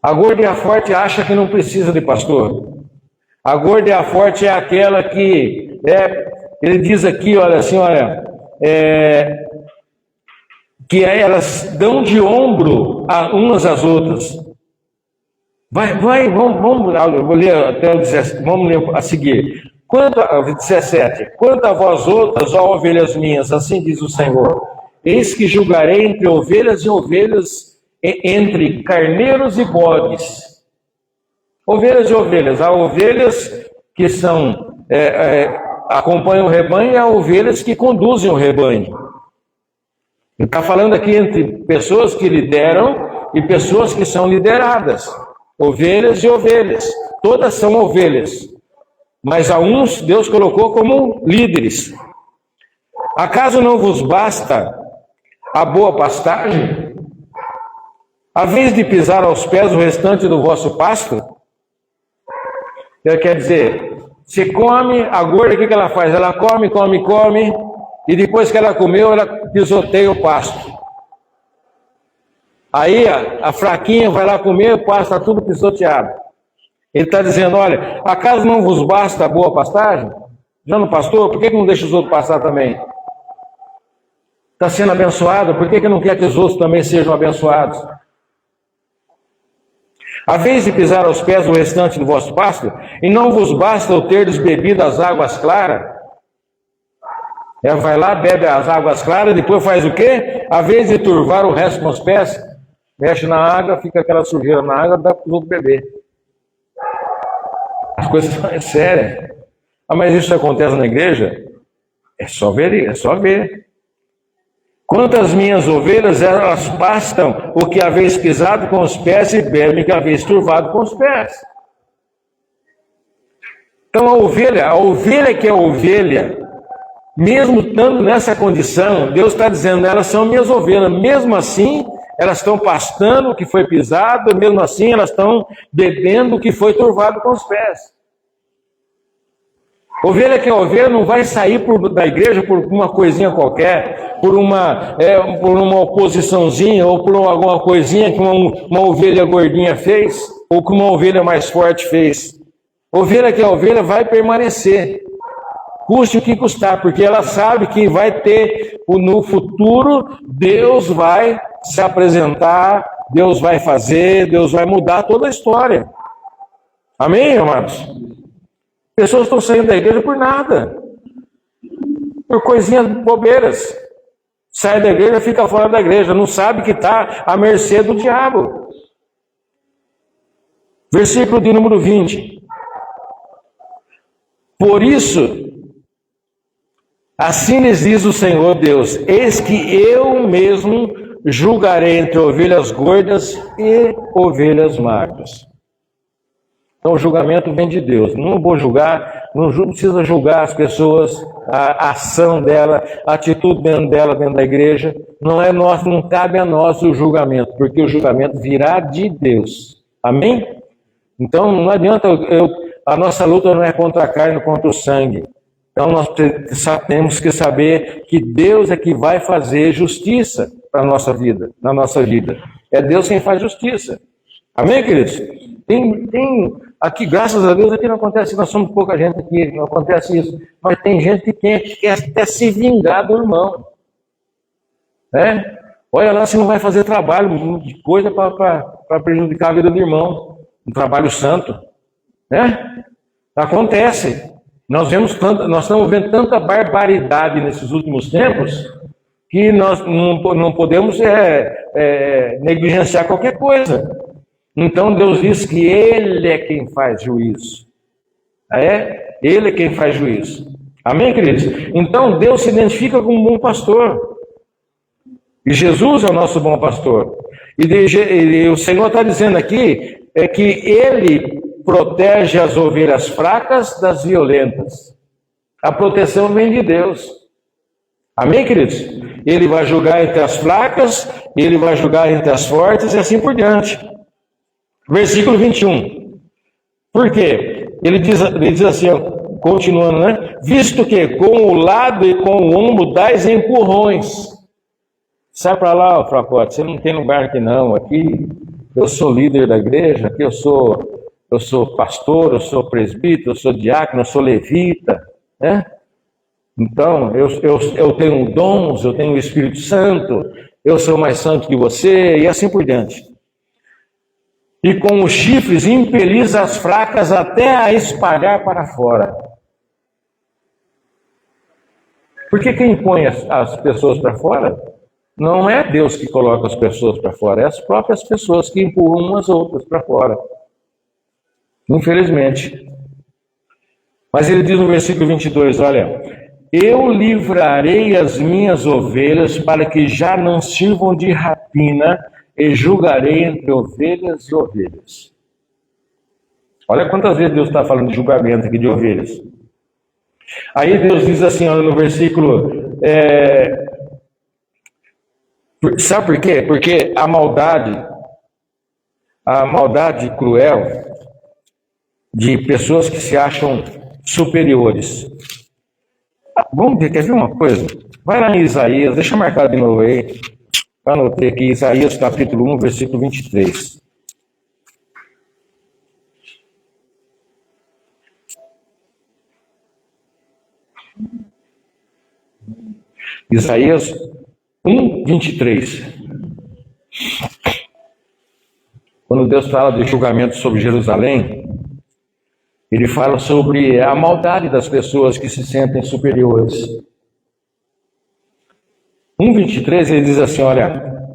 A gorda e a forte acha que não precisa de pastor. A gorda e a forte é aquela que, ele diz aqui, olha assim, que elas dão de ombro umas às outras. Vamos ler até o 17, vamos ler a seguir. 17. Quanto a vós outras, ó ovelhas minhas, assim diz o Senhor, eis que julgarei entre ovelhas e ovelhas, entre carneiros e bodes. Ovelhas e ovelhas. Há ovelhas que acompanham o rebanho e há ovelhas que conduzem o rebanho. Ele está falando aqui entre pessoas que lideram e pessoas que são lideradas. Ovelhas e ovelhas. Todas são ovelhas. Mas a uns Deus colocou como líderes. Acaso não vos basta a boa pastagem? A vez de pisar aos pés o restante do vosso pasto? Ele quer dizer, se come, a gorda, o que ela faz? Ela come, e depois que ela comeu, ela pisoteia o pasto. Aí a fraquinha vai lá comer, o pasto está tudo pisoteado. Ele está dizendo, olha, acaso não vos basta a boa pastagem? Já não pastou? Por que não deixa os outros passar também? Está sendo abençoado, por que não quer que os outros também sejam abençoados? A vez de pisar aos pés o restante do vosso pasto, e não vos basta o terdes bebido as águas claras? Ela vai lá, bebe as águas claras, depois faz o quê? A vez de turvar o resto com os pés, mexe na água, fica aquela sujeira na água, dá para os outros beber. As coisas são sérias. Mas isso acontece na igreja? É só ver. Quantas minhas ovelhas, elas pastam o que haveis pisado com os pés e bebem o que haveis turvado com os pés. Então a ovelha que é ovelha, mesmo estando nessa condição, Deus está dizendo, elas são minhas ovelhas, mesmo assim, elas estão pastando o que foi pisado, mesmo assim, elas estão bebendo o que foi turvado com os pés. Ovelha que é ovelha não vai sair da igreja por uma coisinha qualquer, por uma oposiçãozinha, ou por alguma coisinha que uma ovelha gordinha fez, ou que uma ovelha mais forte fez. Ovelha que é ovelha vai permanecer, custe o que custar, porque ela sabe que vai ter, no futuro, Deus vai se apresentar, Deus vai fazer, Deus vai mudar toda a história. Amém, amados? Pessoas estão saindo da igreja por nada, por coisinhas bobeiras. Sai da igreja, fica fora da igreja, não sabe que está à mercê do diabo. Versículo de número 20. Por isso, assim lhes diz o Senhor Deus, eis que eu mesmo julgarei entre ovelhas gordas e ovelhas magras. Então o julgamento vem de Deus. Não vou julgar, não precisa julgar as pessoas, a ação dela, a atitude dela dentro da igreja. Não é nosso, não cabe a nós o julgamento, porque o julgamento virá de Deus. Amém? Então não adianta, a nossa luta não é contra a carne, contra o sangue. Então nós temos que saber que Deus é que vai fazer justiça para a nossa vida, na nossa vida. É Deus quem faz justiça. Amém, queridos? Tem aqui, graças a Deus, aqui não acontece, nós somos pouca gente aqui, não acontece isso. Mas tem gente que quer até se vingar do irmão. Né? Olha lá se não vai fazer trabalho de coisa para prejudicar a vida do irmão. Um trabalho santo. Né? Acontece. Nós estamos vendo tanta barbaridade nesses últimos tempos que nós não podemos negligenciar qualquer coisa. Então Deus diz que Ele é quem faz juízo. Ele é quem faz juízo. Amém, queridos? Então Deus se identifica como um bom pastor. E Jesus é o nosso bom pastor. E o Senhor está dizendo aqui que Ele protege as ovelhas fracas das violentas. A proteção vem de Deus. Amém, queridos? Ele vai julgar entre as fracas, Ele vai julgar entre as fortes e assim por diante. Versículo 21. Por quê? Ele diz assim, continuando, né? Visto que com o lado e com o ombro dais empurrões. Sai para lá, ó, fracote, você não tem lugar aqui não. Aqui eu sou líder da igreja, aqui eu sou pastor, eu sou presbítero, eu sou diácono, eu sou levita, né? Então, eu tenho dons, eu tenho o Espírito Santo, eu sou mais santo que você, e assim por diante. E com os chifres impelis as fracas até a espalhar para fora. Porque quem põe as pessoas para fora não é Deus que coloca as pessoas para fora, é as próprias pessoas que empurram umas outras para fora. Infelizmente. Mas ele diz no versículo 22, olha: eu livrarei as minhas ovelhas para que já não sirvam de rapina, e julgarei entre ovelhas e ovelhas. Olha quantas vezes Deus está falando de julgamento aqui de ovelhas. Aí Deus diz assim, olha no versículo... sabe por quê? Porque a maldade cruel de pessoas que se acham superiores. Vamos ver, quer ver uma coisa? Vai lá em Isaías, deixa eu marcar de novo aí. Anotei aqui, Isaías capítulo 1, versículo 23. Isaías 1, 23. Quando Deus fala de julgamento sobre Jerusalém, Ele fala sobre a maldade das pessoas que se sentem superiores. 1:23 ele diz assim, olha,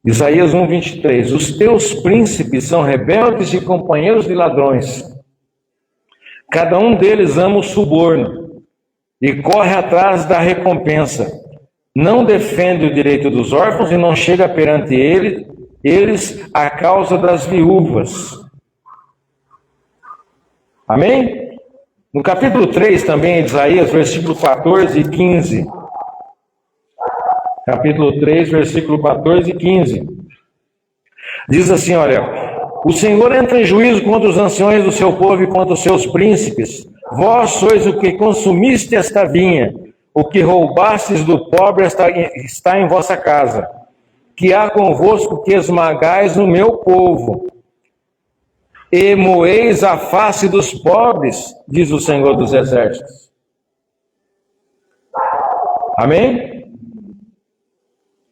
Isaías 1:23, os teus príncipes são rebeldes e companheiros de ladrões. Cada um deles ama o suborno e corre atrás da recompensa. Não defende o direito dos órfãos e não chega perante eles a causa das viúvas. Amém? No capítulo 3 também, de Isaías, versículo 14 e 15. Capítulo 3, versículo 14 e 15. Diz assim, olha, o Senhor entra em juízo contra os anciões do seu povo e contra os seus príncipes. Vós sois o que consumiste esta vinha, o que roubastes do pobre está em vossa casa. Que há convosco que esmagais o meu povo, e moeis a face dos pobres, diz o Senhor dos Exércitos. Amém?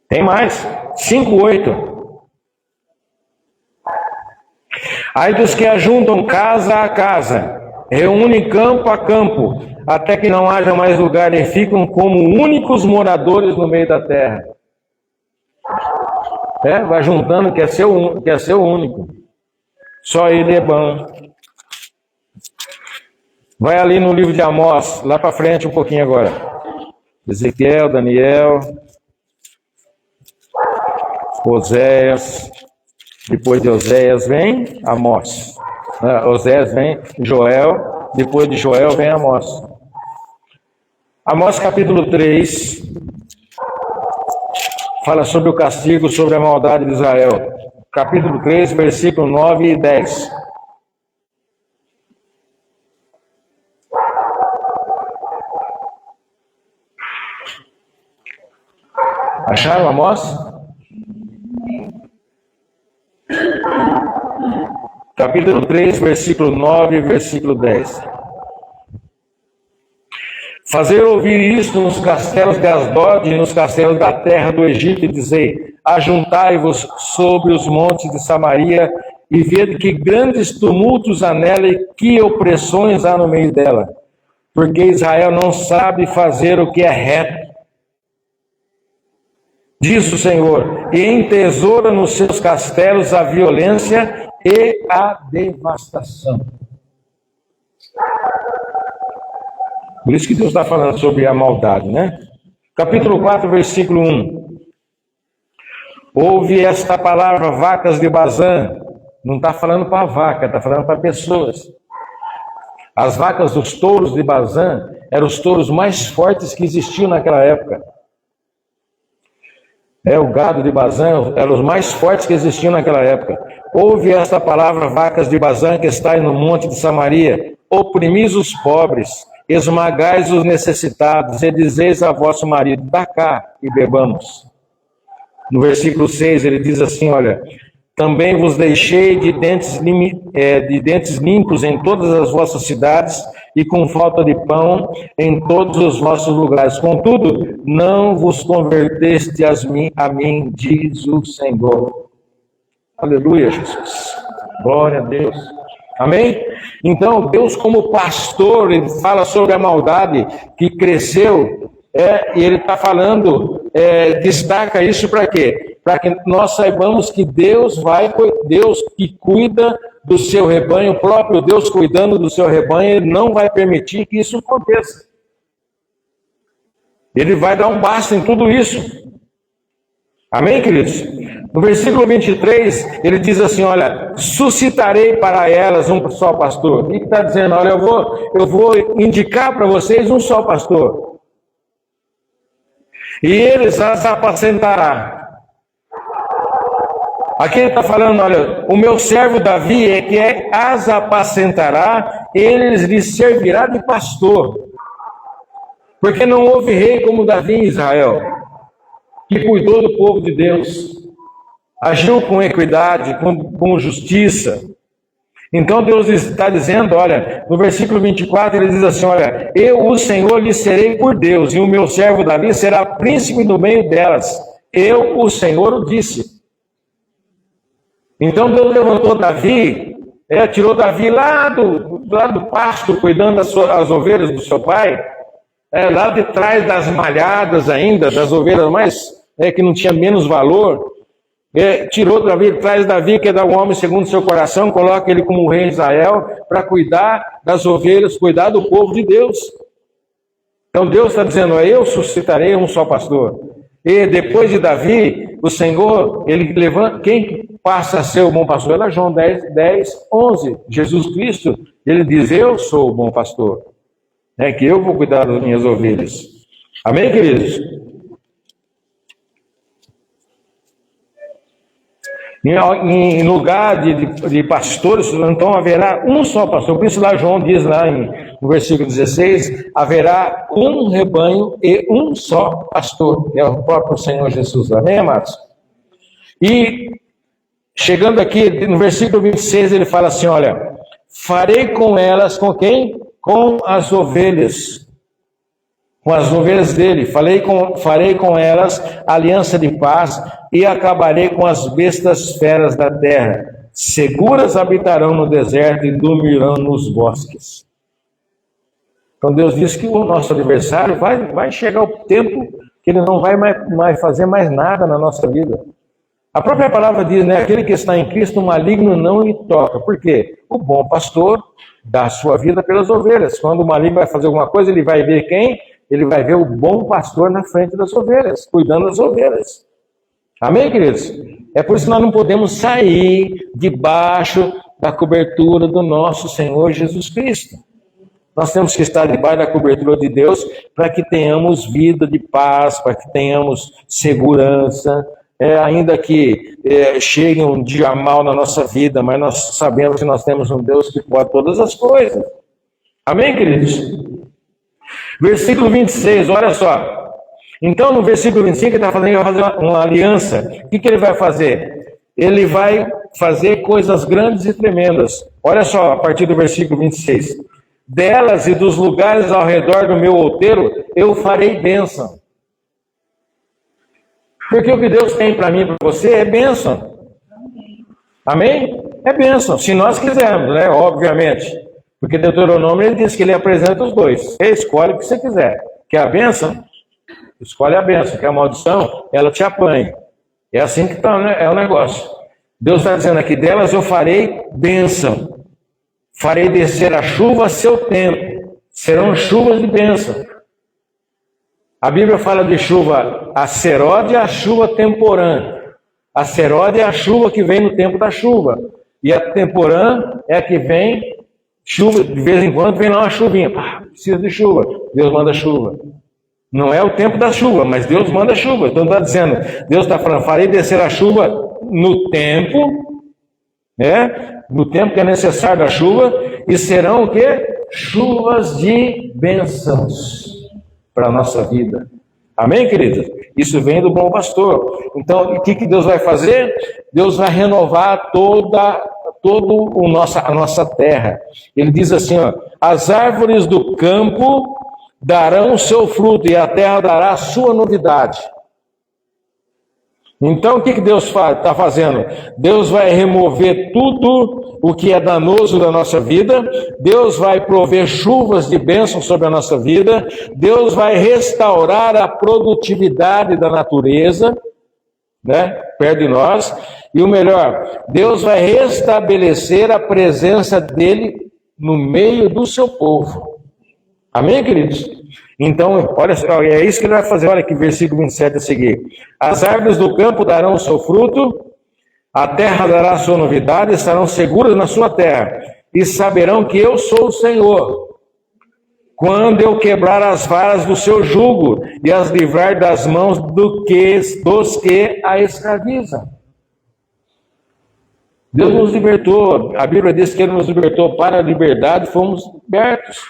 Tem mais, 5:8. Ai dos que ajuntam casa a casa, reúnem campo a campo, até que não haja mais lugar e ficam como únicos moradores no meio da terra. Vai juntando, quer ser o único. Só ele é bom. Vai ali no livro de Amós, lá para frente um pouquinho agora. Ezequiel, Daniel, Oséias, depois de Oséias vem Amós. Oséias vem Joel, depois de Joel vem Amós. Amós capítulo 3 fala sobre o castigo, sobre a maldade de Israel. Capítulo 3, versículo 9 e 10. Acharam Amós? Capítulo 3, versículo 9 e versículo 10. Fazer ouvir isto nos castelos de Asdod e nos castelos da terra do Egito, e dizei: ajuntai-vos sobre os montes de Samaria, e vede que grandes tumultos há nela e que opressões há no meio dela. Porque Israel não sabe fazer o que é reto, diz o Senhor, e entesoura nos seus castelos a violência e a devastação. Por isso que Deus está falando sobre a maldade, né? Capítulo 4, versículo 1. Ouve esta palavra, vacas de Bazã. Não está falando para a vaca, está falando para pessoas. As vacas dos touros de Bazã eram os touros mais fortes que existiam naquela época. O gado de Bazã eram os mais fortes que existiam naquela época. Ouve esta palavra, vacas de Bazã, que estáis no monte de Samaria. Oprimis os pobres, esmagais os necessitados, e dizeis a vosso marido: dá cá e bebamos. No versículo 6 ele diz assim, olha: também vos deixei de dentes limpos em todas as vossas cidades, e com falta de pão em todos os vossos lugares. Contudo, não vos converteste a mim, diz o Senhor. Aleluia, Jesus. Glória a Deus. Amém? Então, Deus como pastor, ele fala sobre a maldade que cresceu, e ele está falando, destaca isso para quê? Para que nós saibamos que Deus que cuida do seu rebanho, o próprio Deus cuidando do seu rebanho, ele não vai permitir que isso aconteça. Ele vai dar um basta em tudo isso. Amém, queridos? No versículo 23, ele diz assim, olha: suscitarei para elas um só pastor. O que está dizendo? Olha, eu vou indicar para vocês um só pastor. E eles as apacentará. Aqui ele está falando, olha, o meu servo Davi as apacentará, ele lhes servirá de pastor. Porque não houve rei como Davi em Israel, que cuidou do povo de Deus, agiu com equidade, com justiça. Então Deus está dizendo, olha, no versículo 24 ele diz assim, olha: eu, o Senhor, lhe serei por Deus, e o meu servo Davi será príncipe no meio delas. Eu, o Senhor, o disse. Então Deus levantou Davi, tirou Davi lá do pasto, cuidando das ovelhas do seu pai, lá de trás das malhadas ainda, das ovelhas mais, que não tinha menos valor, tirou Davi, traz Davi, que é um homem segundo o seu coração, coloca ele como rei de Israel, para cuidar das ovelhas, cuidar do povo de Deus. Então Deus está dizendo, eu suscitarei um só pastor. E depois de Davi, o Senhor, ele levanta, quem passa a ser o bom pastor? Ela, João 10, 11, Jesus Cristo, ele diz, eu sou o bom pastor, que eu vou cuidar das minhas ovelhas. Amém, queridos? Em lugar de pastores, então haverá um só pastor. Por isso lá João diz lá no versículo 16, haverá um rebanho e um só pastor. É o próprio Senhor Jesus. Amém, amados? E chegando aqui no versículo 26, ele fala assim, olha: farei com elas, com quem? Com as ovelhas. Com as ovelhas dele, farei com elas aliança de paz, e acabarei com as bestas feras da terra. Seguras habitarão no deserto e dormirão nos bosques. Então Deus diz que o nosso adversário vai chegar o tempo que ele não vai mais fazer mais nada na nossa vida. A própria palavra diz, aquele que está em Cristo, o maligno não lhe toca. Por quê? O bom pastor dá a sua vida pelas ovelhas. Quando o maligno vai fazer alguma coisa, ele vai ver quem? Ele vai ver o bom pastor na frente das ovelhas, cuidando das ovelhas. Amém, queridos? É por isso que nós não podemos sair debaixo da cobertura do nosso Senhor Jesus Cristo. Nós temos que estar debaixo da cobertura de Deus para que tenhamos vida de paz, para que tenhamos segurança, ainda que chegue um dia mal na nossa vida, mas nós sabemos que nós temos um Deus que pode todas as coisas. Amém, queridos? Versículo 26, olha só. Então, no versículo 25, ele está falando que vai fazer uma aliança. O que ele vai fazer? Ele vai fazer coisas grandes e tremendas. Olha só, a partir do versículo 26. Delas e dos lugares ao redor do meu outeiro, eu farei bênção. Porque o que Deus tem para mim e para você é bênção. Amém? É bênção, se nós quisermos, né? Obviamente. Porque Deuteronômio ele diz que ele apresenta os dois. Você escolhe o que você quiser. Quer a bênção? Escolhe a bênção. Quer a maldição? Ela te apanha. É assim que tá, né? É o negócio. Deus está dizendo aqui, delas eu farei bênção. Farei descer a chuva a seu tempo. Serão chuvas de bênção. A Bíblia fala de chuva acerode, a chuva temporã. A acerode é a chuva que vem no tempo da chuva. E a temporã é a que vem, chuva, de vez em quando vem lá uma chuvinha. Precisa de chuva. Deus manda chuva. Não é o tempo da chuva, mas Deus manda chuva. Então está dizendo, Deus está falando, farei descer a chuva no tempo, no tempo que é necessário da chuva, e serão o quê? Chuvas de bênçãos para a nossa vida. Amém, queridos? Isso vem do bom pastor. Então, o que Deus vai fazer? Deus vai renovar toda a nossa terra. Ele diz assim, ó, as árvores do campo darão o seu fruto e a terra dará a sua novidade. Então, o que Deus está fazendo? Deus vai remover tudo o que é danoso da nossa vida, Deus vai prover chuvas de bênção sobre a nossa vida, Deus vai restaurar a produtividade da natureza, perto de nós, e o melhor, Deus vai restabelecer a presença dele no meio do seu povo. Amém, queridos? Então, olha só, é isso que ele vai fazer. Olha que versículo 27 a seguir. As árvores do campo darão o seu fruto, a terra dará a sua novidade, estarão seguras na sua terra, e saberão que eu sou o Senhor, quando eu quebrar as varas do seu jugo, e as livrar das mãos dos que a escravizam. Deus nos libertou, a Bíblia diz que Ele nos libertou para a liberdade, fomos libertos.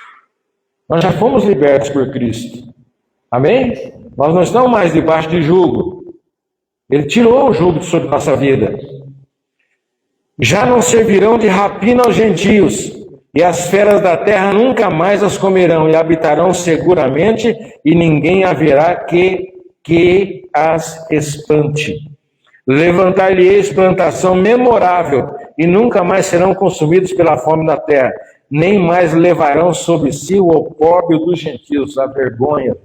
Nós já fomos libertos por Cristo. Amém? Nós não estamos mais debaixo de jugo. Ele tirou o jugo sobre nossa vida. Já não servirão de rapina aos gentios, e as feras da terra nunca mais as comerão, e habitarão seguramente, e ninguém haverá que as espante. Levantar-lhe-eis plantação memorável, e nunca mais serão consumidos pela fome da terra, nem mais levarão sobre si o opróbrio dos gentios, a vergonha.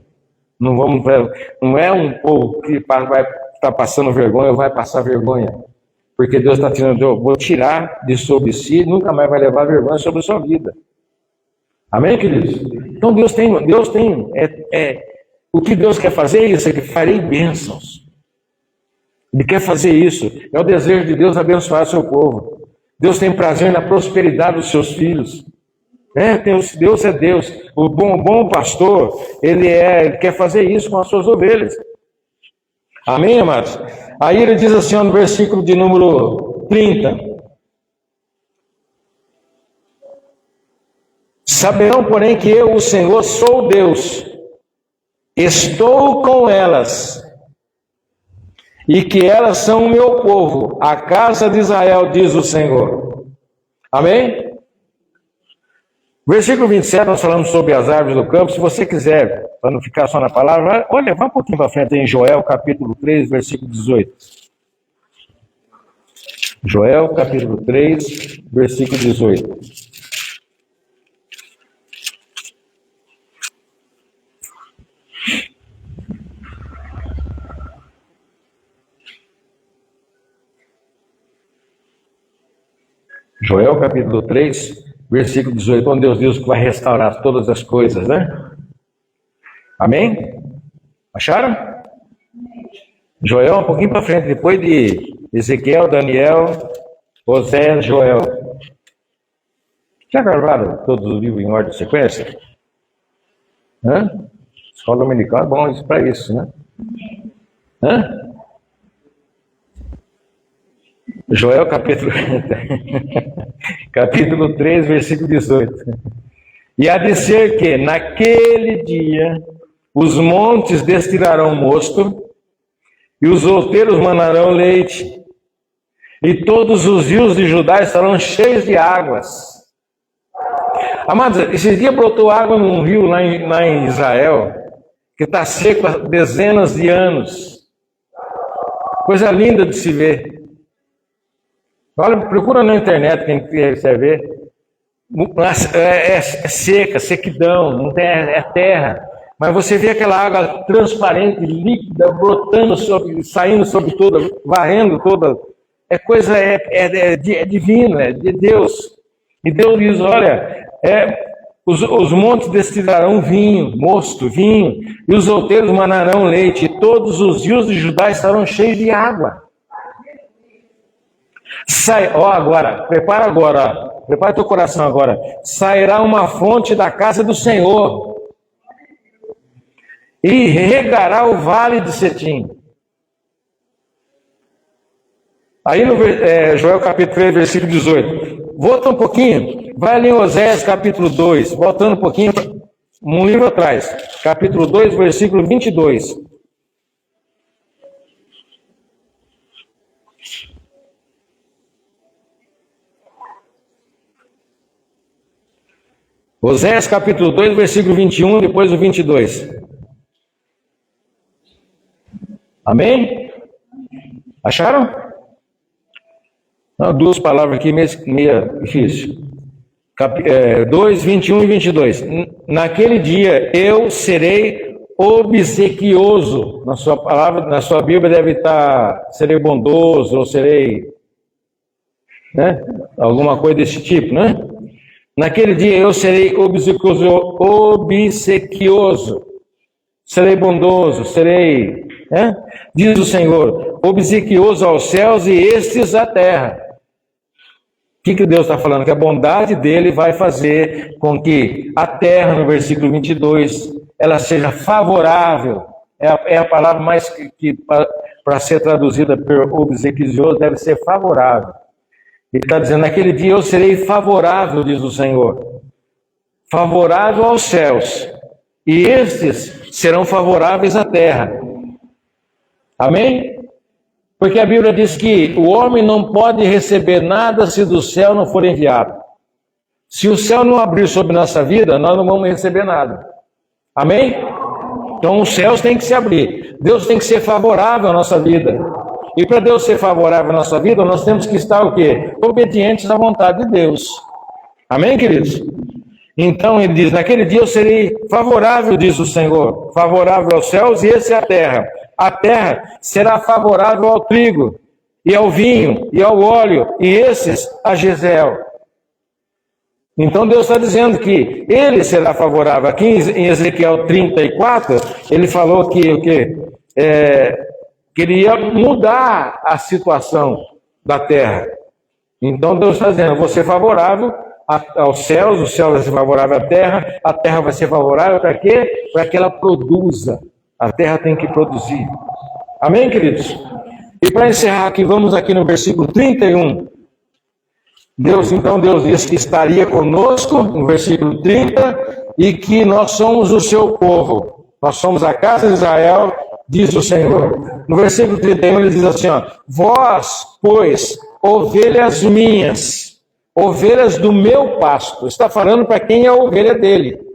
Não é um povo que vai estar passando vergonha, vai passar vergonha. Porque Deus está tirando, eu vou tirar de sobre si, nunca mais vai levar vergonha sobre a sua vida. Amém, queridos? Então Deus tem o que Deus quer fazer é isso, é que farei bênçãos. Ele quer fazer isso, é o desejo de Deus abençoar o seu povo. Deus tem prazer na prosperidade dos seus filhos. Deus é Deus. O bom pastor, ele quer fazer isso com as suas ovelhas. Amém, amados? Aí ele diz assim, no versículo de número 30. Saberão, porém, que eu, o Senhor, sou Deus. Estou com elas. E que elas são o meu povo, a casa de Israel, diz o Senhor. Amém? Versículo 27, nós falamos sobre as árvores do campo. Se você quiser, para não ficar só na palavra, olha, vá um pouquinho para frente em Joel, capítulo 3, versículo 18. Joel, capítulo 3, versículo 18. Joel, capítulo 3, versículo 18, onde Deus diz que vai restaurar todas as coisas, né? Amém? Acharam? Joel, um pouquinho para frente, depois de Ezequiel, Daniel, Oséias, Joel. Já gravaram todos os livros em ordem de sequência? Escola dominical é bom isso para isso, né? Joel capítulo 3, versículo 18. E há de ser que naquele dia os montes destilarão mosto e os outeiros manarão leite, e todos os rios de Judá estarão cheios de águas. Amados, esse dia brotou água num rio lá em Israel, que está seco há dezenas de anos. Coisa linda de se ver. Olha, procura na internet quem quiser ver. É seca, sequidão, não tem, é terra. Mas você vê aquela água transparente, líquida, brotando, saindo sobre toda, varrendo toda. É coisa, é divino, é de Deus. E Deus diz, olha, os montes destilarão vinho, mosto, vinho, e os outeiros manarão leite, e todos os rios de Judá estarão cheios de água. Prepara teu coração agora. Sairá uma fonte da casa do Senhor, e regará o vale de Setim. Aí no Joel capítulo 3, versículo 18. Volta um pouquinho. Vai ali em Oséias capítulo 2. Voltando um pouquinho, um livro atrás. Capítulo 2, versículo 22. Oséias capítulo 2, versículo 21, depois o 22. Amém? Acharam? Duas palavras aqui meio difícil. 2, 21 e 22. Naquele dia eu serei obsequioso. Na sua palavra, na sua Bíblia deve estar, serei bondoso, ou serei, né? Alguma coisa desse tipo, né? Naquele dia eu serei obsequioso. Serei bondoso, serei, né? Diz o Senhor, obsequioso aos céus e estes à terra. O que Deus está falando? Que a bondade dele vai fazer com que a terra, no versículo 22, ela seja favorável. É a palavra mais que para ser traduzida por obsequioso, deve ser favorável. Ele está dizendo, naquele dia eu serei favorável, diz o Senhor. Favorável aos céus. E estes serão favoráveis à terra. Amém? Porque a Bíblia diz que o homem não pode receber nada se do céu não for enviado. Se o céu não abrir sobre nossa vida, nós não vamos receber nada. Amém? Então os céus têm que se abrir. Deus tem que ser favorável à nossa vida. E para Deus ser favorável à nossa vida, nós temos que estar o quê? Obedientes à vontade de Deus. Amém, queridos? Então ele diz, naquele dia eu serei favorável, diz o Senhor, favorável aos céus e esse é a terra. A terra será favorável ao trigo, e ao vinho, e ao óleo, e esses a Jezreel. Então Deus está dizendo que ele será favorável. Aqui em Ezequiel 34, ele falou que ele ia mudar a situação da terra. Então Deus está dizendo, eu vou ser favorável aos céus, o céu vai ser favorável à terra, a terra vai ser favorável para quê? Para que ela produza. A terra tem que produzir. Amém, queridos? E para encerrar aqui, vamos aqui no versículo 31. Deus diz que estaria conosco, no versículo 30, e que nós somos o seu povo. Nós somos a casa de Israel, diz o Senhor. No versículo 31 ele diz assim, ó, vós, pois, ovelhas minhas, ovelhas do meu pasto. Está falando para quem é a ovelha dele.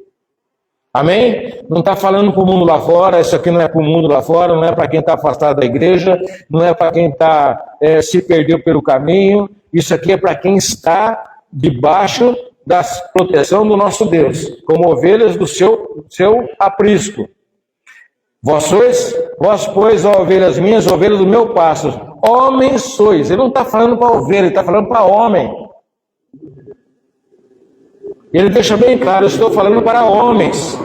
Amém? Não está falando para o mundo lá fora, isso aqui não é para o mundo lá fora, não é para quem está afastado da igreja, não é para quem se perdeu pelo caminho, isso aqui é para quem está debaixo da proteção do nosso Deus, como ovelhas do seu aprisco. Vós, pois, ó ovelhas minhas, ovelhas do meu pasto, homens sois. Ele não está falando para ovelha, ele está falando para homem. Ele deixa bem claro, eu estou falando para homens.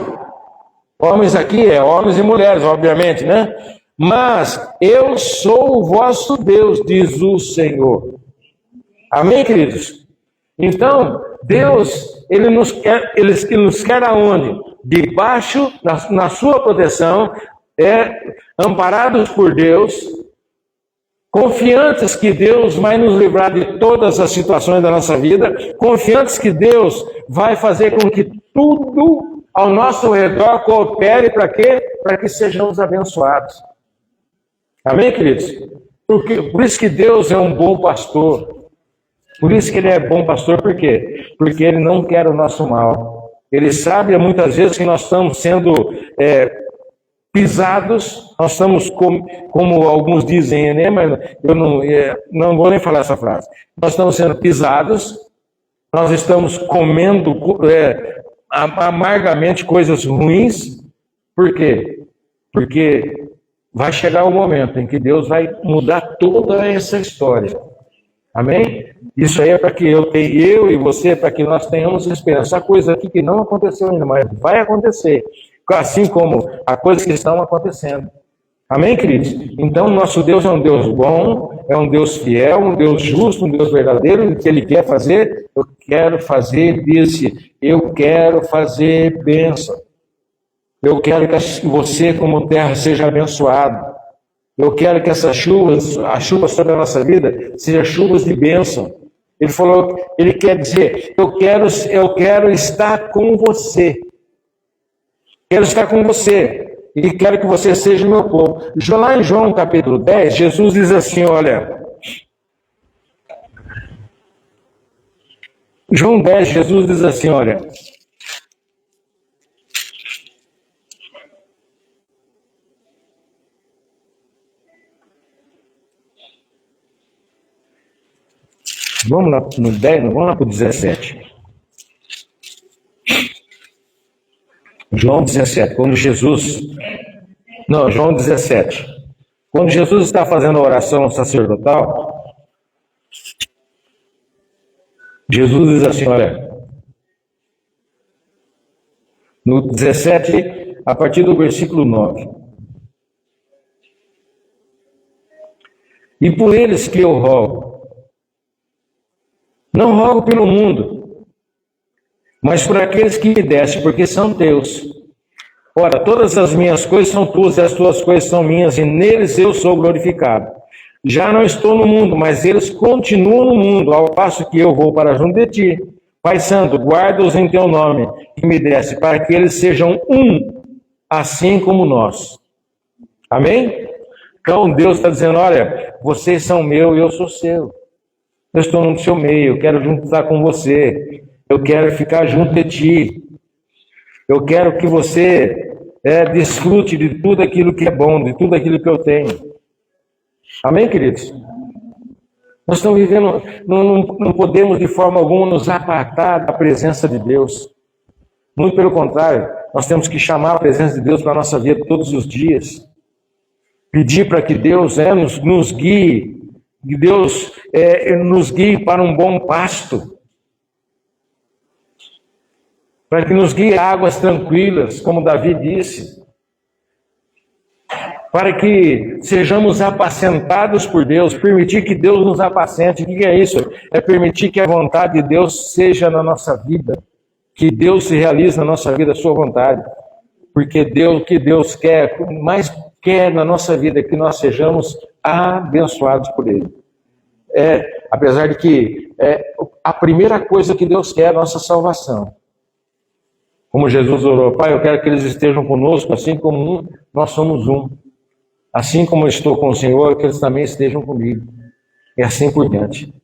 Homens aqui homens e mulheres, obviamente, né? Mas eu sou o vosso Deus, diz o Senhor. Amém, queridos? Então, Deus, Ele nos quer aonde? Debaixo, na sua proteção, amparados por Deus, confiantes que Deus vai nos livrar de todas as situações da nossa vida, confiantes que Deus vai fazer com que tudo ao nosso redor coopere para quê? Para que sejamos abençoados. Amém, queridos? Por isso que Deus é um bom pastor. Por isso que Ele é bom pastor, por quê? Porque Ele não quer o nosso mal. Ele sabe muitas vezes que nós estamos sendo pisados, nós estamos, como alguns dizem, né? Mas eu não vou nem falar essa frase. Nós estamos sendo pisados, nós estamos comendo amargamente coisas ruins. Por quê? Porque vai chegar o momento em que Deus vai mudar toda essa história. Amém? Isso aí é para que eu e você, para que nós tenhamos esperança. Essa coisa aqui que não aconteceu ainda, mas vai acontecer. Assim como as coisas que estão acontecendo. Amém, queridos? Então, nosso Deus é um Deus bom, é um Deus fiel, um Deus justo, um Deus verdadeiro. O que Ele quer fazer? Eu quero fazer, disse, eu quero fazer bênção. Eu quero que você, como terra, seja abençoado. Eu quero que essas chuvas, a chuva sobre a nossa vida, sejam chuvas de bênção. Ele falou, Ele quer dizer, eu quero estar com você. Quero estar com você. E quero que você seja meu povo. Lá em João capítulo 10, Jesus diz assim, olha. João 10, Jesus diz assim, olha. Vamos lá no 10, vamos lá para o 17. João 17, quando Jesus... Não, João 17. Quando Jesus está fazendo a oração sacerdotal, Jesus diz assim, olha, no 17, a partir do versículo 9. E por eles que eu rogo, não rogo pelo mundo, mas por aqueles que me deste, porque são teus. Ora, todas as minhas coisas são tuas, e as tuas coisas são minhas, e neles eu sou glorificado. Já não estou no mundo, mas eles continuam no mundo, ao passo que eu vou para junto de ti. Pai Santo, guarda-os em teu nome, que me deste, para que eles sejam um, assim como nós. Amém? Então Deus está dizendo, olha, vocês são meus e eu sou seu. Eu estou no seu meio, eu quero juntar com você. Eu quero ficar junto de ti. Eu quero que você desfrute de tudo aquilo que é bom, de tudo aquilo que eu tenho. Amém, queridos? Nós estamos vivendo, não podemos de forma alguma nos apartar da presença de Deus. Muito pelo contrário, nós temos que chamar a presença de Deus para a nossa vida todos os dias. Pedir para que Deus nos guie, que Deus nos guie para um bom pasto. Para que nos guie a águas tranquilas, como Davi disse. Para que sejamos apacentados por Deus, permitir que Deus nos apacente. O que é isso? É permitir que a vontade de Deus seja na nossa vida. Que Deus se realize na nossa vida a sua vontade. Porque o que Deus quer, mais quer na nossa vida é que nós sejamos abençoados por Ele. Apesar de que a primeira coisa que Deus quer é a nossa salvação. Como Jesus orou, Pai, eu quero que eles estejam conosco, assim como nós somos um. Assim como eu estou com o Senhor, que eles também estejam comigo. E assim por diante.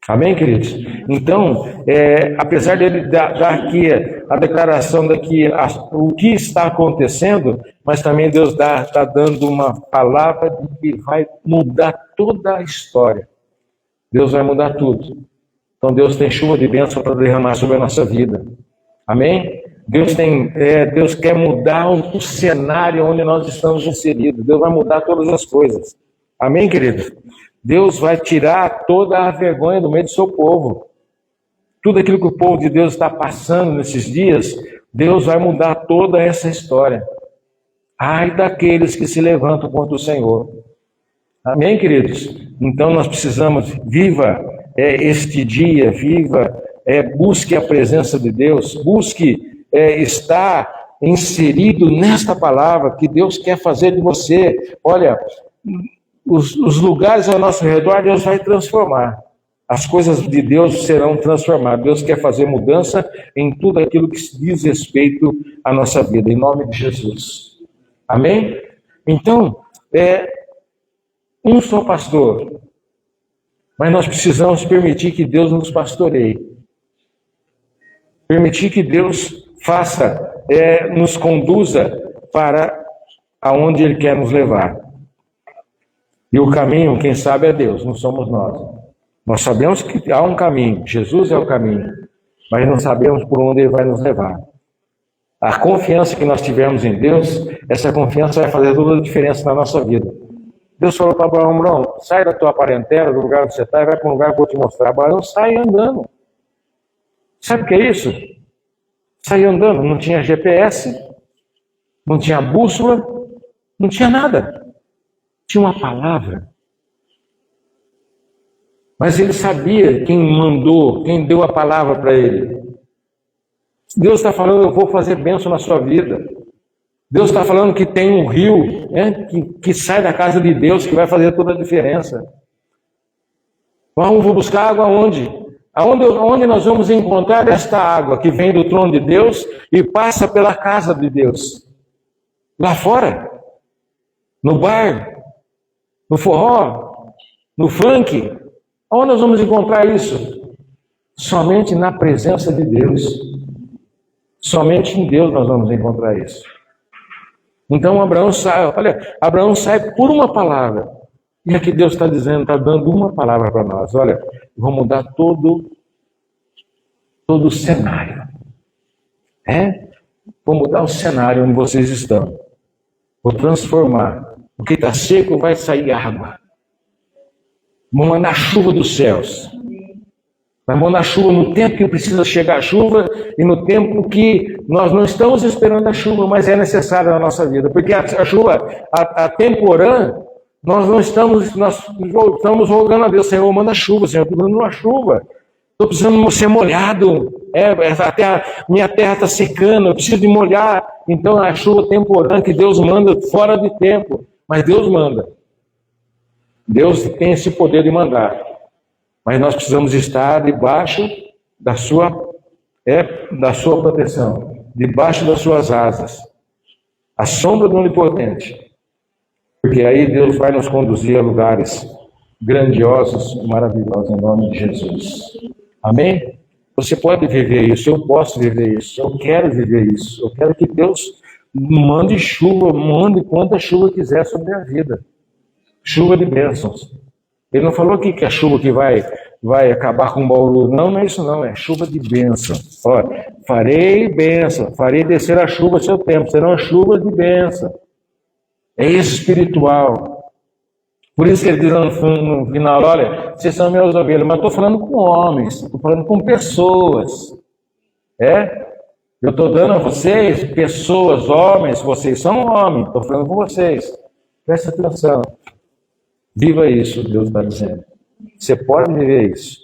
Amém, queridos? Então, apesar dele dar aqui a declaração daqui, o que está acontecendo, mas também Deus está dando uma palavra de que vai mudar toda a história. Deus vai mudar tudo. Então, Deus tem chuva de bênção para derramar sobre a nossa vida. Amém? Deus quer mudar o cenário onde nós estamos inseridos. Deus vai mudar todas as coisas. Amém, queridos? Deus vai tirar toda a vergonha do meio do seu povo. Tudo aquilo que o povo de Deus está passando nesses dias, Deus vai mudar toda essa história. Ai daqueles que se levantam contra o Senhor. Amém, queridos? Então nós precisamos, viva este dia, busque a presença de Deus, busque estar inserido nesta palavra que Deus quer fazer de você. Olha, os lugares ao nosso redor Deus vai transformar. As coisas de Deus serão transformadas. Deus quer fazer mudança em tudo aquilo que diz respeito à nossa vida, em nome de Jesus. Amém? Então, um só pastor. Mas nós precisamos permitir que Deus nos pastoreie. Permitir que Deus nos conduza para aonde Ele quer nos levar. E o caminho, quem sabe, é Deus, não somos nós. Nós sabemos que há um caminho, Jesus é o caminho, mas não sabemos por onde Ele vai nos levar. A confiança que nós tivermos em Deus, essa confiança vai fazer toda a diferença na nossa vida. Deus falou para Abraão, sai da tua parentela, do lugar onde você está, e vai para um lugar que eu vou te mostrar. Abraão sai andando. Sabe o que é isso? Saiu andando, não tinha GPS, não tinha bússola, não tinha nada. Tinha uma palavra. Mas ele sabia quem mandou, quem deu a palavra para ele. Deus está falando, eu vou fazer bênção na sua vida. Deus está falando que tem um rio, né, que sai da casa de Deus, que vai fazer toda a diferença. Vou buscar água onde? Onde nós vamos encontrar esta água que vem do trono de Deus e passa pela casa de Deus? Lá fora? No bar? No forró? No funk? Onde nós vamos encontrar isso? Somente na presença de Deus. Somente em Deus nós vamos encontrar isso. Então Abraão sai por uma palavra. E aqui Deus está dizendo, está dando uma palavra para nós. Olha, vou mudar todo o cenário. Vou mudar o cenário onde vocês estão. Vou transformar. O que está seco vai sair água. Vou mandar chuva dos céus. Vai mandar chuva no tempo que precisa chegar a chuva e no tempo que nós não estamos esperando a chuva, mas é necessária na nossa vida. Porque a chuva, a temporã, nós estamos rogando a Deus, Senhor, manda chuva, Senhor, estou precisando de uma chuva. Estou precisando ser molhado. Minha terra está secando, eu preciso de molhar. Então a chuva temporã que Deus manda fora de tempo. Mas Deus manda. Deus tem esse poder de mandar. Mas nós precisamos estar debaixo da sua proteção, debaixo das suas asas, à sombra do Onipotente. Porque aí Deus vai nos conduzir a lugares grandiosos e maravilhosos em nome de Jesus. Amém? Você pode viver isso, eu posso viver isso, eu quero viver isso. Eu quero que Deus mande chuva, mande quanta chuva quiser sobre a vida. Chuva de bênçãos. Ele não falou aqui que a chuva que vai acabar com o Bauru. Não é isso não, é chuva de bênção. Olha, farei bênção, farei descer a chuva a seu tempo, serão chuvas de bênção. É espiritual. Por isso que ele diz no final, olha, vocês são meus ovelhas, mas estou falando com homens, estou falando com pessoas. Eu estou dando a vocês, pessoas, homens, vocês são homens, estou falando com vocês. Presta atenção. Viva isso, Deus está dizendo. Você pode viver isso.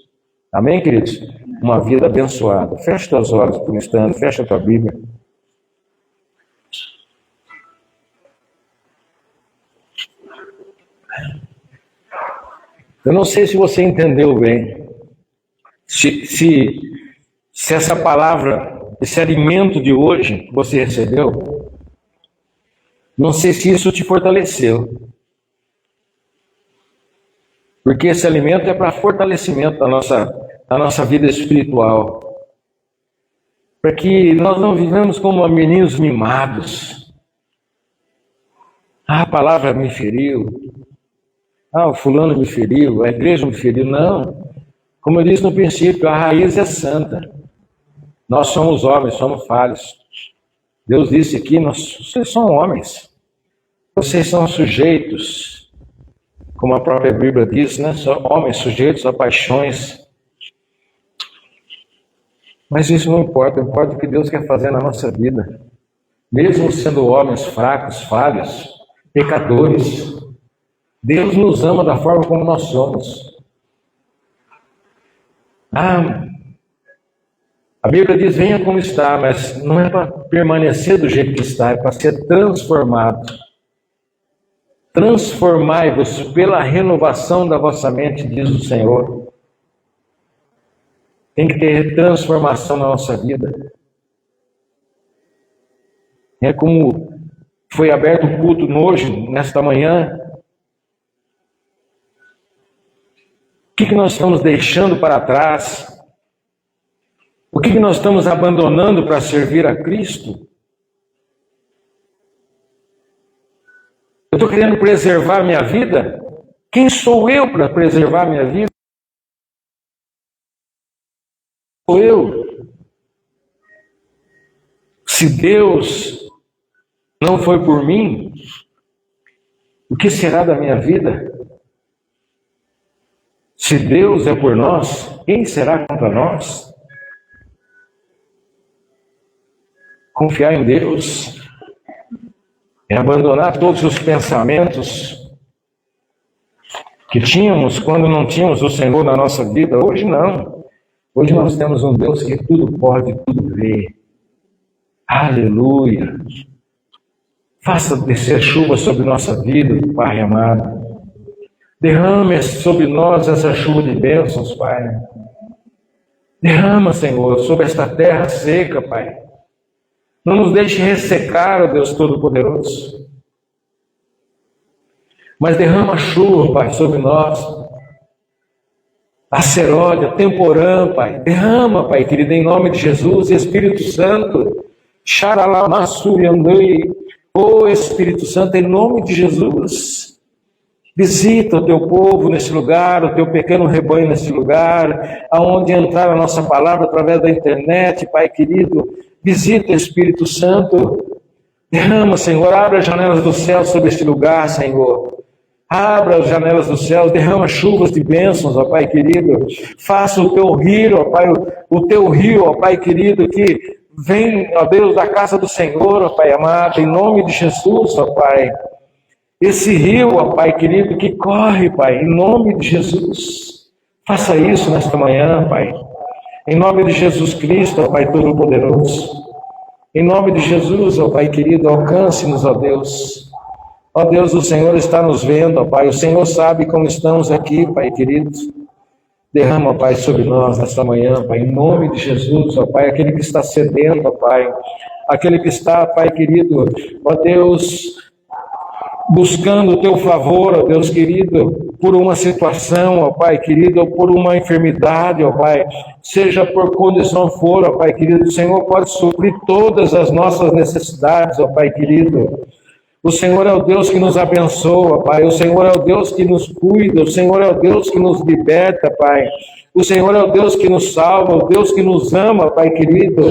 Amém, queridos? Uma vida abençoada. Fecha teus olhos por um instante, fecha a tua Bíblia. Eu não sei se você entendeu bem. Se essa palavra, esse alimento de hoje que você recebeu, não sei se isso te fortaleceu. Porque esse alimento é para fortalecimento da nossa vida espiritual. Para que nós não vivamos como meninos mimados. A palavra me feriu. O fulano me feriu, a igreja me feriu. Não. Como eu disse no princípio, a raiz é santa. Nós somos homens, somos falhos. Deus disse aqui, vocês são homens. Vocês são sujeitos. Como a própria Bíblia diz, né? São homens sujeitos a paixões. Mas isso não importa, importa o que Deus quer fazer na nossa vida. Mesmo sendo homens fracos, falhos, pecadores, Deus nos ama da forma como nós somos. A Bíblia diz, venha como está, mas não é para permanecer do jeito que está, é para ser transformado. Transformai-vos pela renovação da vossa mente, diz o Senhor. Tem que ter transformação na nossa vida. É como foi aberto o culto hoje, nesta manhã. que nós estamos deixando para trás? O que nós estamos abandonando para servir a Cristo? Eu estou querendo preservar a minha vida? Quem sou eu para preservar a minha vida? Sou eu. Se Deus não foi por mim, o que será da minha vida? Se Deus é por nós, quem será contra nós? Confiar em Deus é abandonar todos os pensamentos que tínhamos quando não tínhamos o Senhor na nossa vida. Hoje não. Hoje nós temos um Deus que tudo pode, tudo vê. Aleluia. Faça descer chuva sobre nossa vida, Pai amado. Derrame sobre nós essa chuva de bênçãos, Pai. Derrama, Senhor, sobre esta terra seca, Pai. Não nos deixe ressecar, ó Deus Todo-Poderoso. Mas derrama chuva, Pai, sobre nós. Aceródia, temporã, Pai. Derrama, Pai querido, em nome de Jesus, Espírito Santo. Xaralamasuriandei. Ô Espírito Santo, em nome de Jesus. Visita o teu povo nesse lugar, o teu pequeno rebanho nesse lugar, aonde entrar a nossa palavra através da internet, Pai querido. Visita, Espírito Santo. Derrama, Senhor, abra as janelas do céu sobre este lugar, Senhor. Abra as janelas do céu, derrama chuvas de bênçãos, ó Pai querido. Faça o teu rio, ó Pai, o teu rio, ó Pai querido, que vem, ó Deus, da casa do Senhor, ó Pai amado, em nome de Jesus, ó Pai. Esse rio, ó Pai querido, que corre, Pai, em nome de Jesus. Faça isso nesta manhã, Pai. Em nome de Jesus Cristo, ó Pai Todo-Poderoso. Em nome de Jesus, ó Pai querido, alcance-nos, ó Deus. Ó Deus, o Senhor está nos vendo, ó Pai. O Senhor sabe como estamos aqui, Pai querido. Derrama, ó Pai, sobre nós nesta manhã, Pai, em nome de Jesus, ó Pai, aquele que está sedento, ó Pai. Aquele que está, Pai querido, ó Deus, buscando o teu favor, ó Deus querido, por uma situação, ó Pai querido, ou por uma enfermidade, ó Pai, seja por condição for, ó Pai querido, o Senhor pode suprir todas as nossas necessidades, ó Pai querido. O Senhor é o Deus que nos abençoa, Pai. O Senhor é o Deus que nos cuida. O Senhor é o Deus que nos liberta, Pai. O Senhor é o Deus que nos salva, o Deus que nos ama, Pai querido.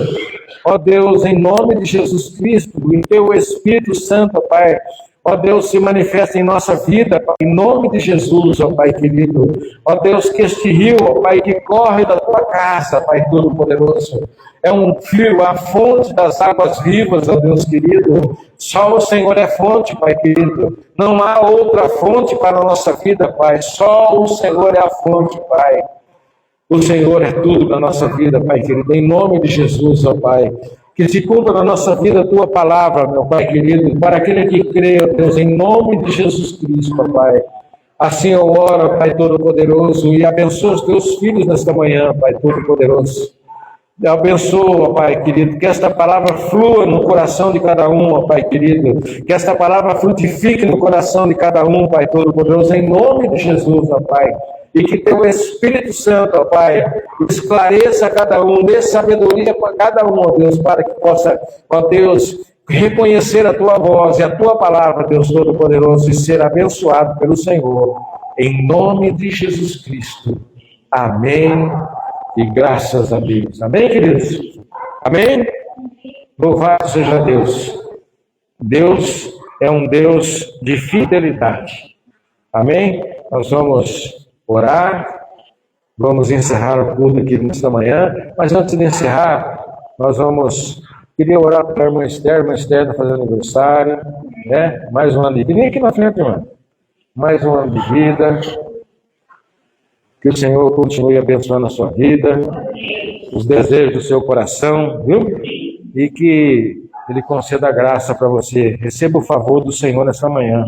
Ó Deus, em nome de Jesus Cristo, e teu Espírito Santo, Pai. Ó Deus, se manifesta em nossa vida, Pai, em nome de Jesus, ó Pai querido. Ó Deus, que este rio, ó Pai, que corre da tua casa, Pai Todo-Poderoso, é um fio, a fonte das águas vivas, ó Deus querido. Só o Senhor é fonte, Pai querido. Não há outra fonte para a nossa vida, Pai. Só o Senhor é a fonte, Pai. O Senhor é tudo na nossa vida, Pai querido. Em nome de Jesus, ó Pai. Que se cumpra na nossa vida a tua palavra, meu Pai querido. Para aquele que crê, ó Deus, em nome de Jesus Cristo, ó Pai. Assim eu oro, Pai Todo-Poderoso, e abençoa os teus filhos nesta manhã, Pai Todo-Poderoso. Abençoa, Pai querido, que esta palavra flua no coração de cada um, ó Pai querido, que esta palavra frutifique no coração de cada um, Pai Todo-Poderoso, em nome de Jesus, ó Pai, e que teu Espírito Santo, ó Pai, esclareça a cada um, dê sabedoria para cada um, ó Deus, para que possa, ó Deus, reconhecer a tua voz e a tua palavra, Deus Todo-Poderoso, e ser abençoado pelo Senhor, em nome de Jesus Cristo. Amém. E graças a Deus. Amém, queridos? Amém? Louvado seja Deus. Deus é um Deus de fidelidade. Amém? Nós vamos orar. Vamos encerrar o culto aqui nesta manhã. Mas antes de encerrar, nós vamos... Queria orar para a irmã Esther. A irmã Esther está fazendo aniversário. Né? Mais um ano de vida. Vem aqui na frente, irmã. Mais um ano de vida. Que o Senhor continue abençoando a sua vida, os desejos do seu coração, viu? E que Ele conceda a graça para você. Receba o favor do Senhor nessa manhã.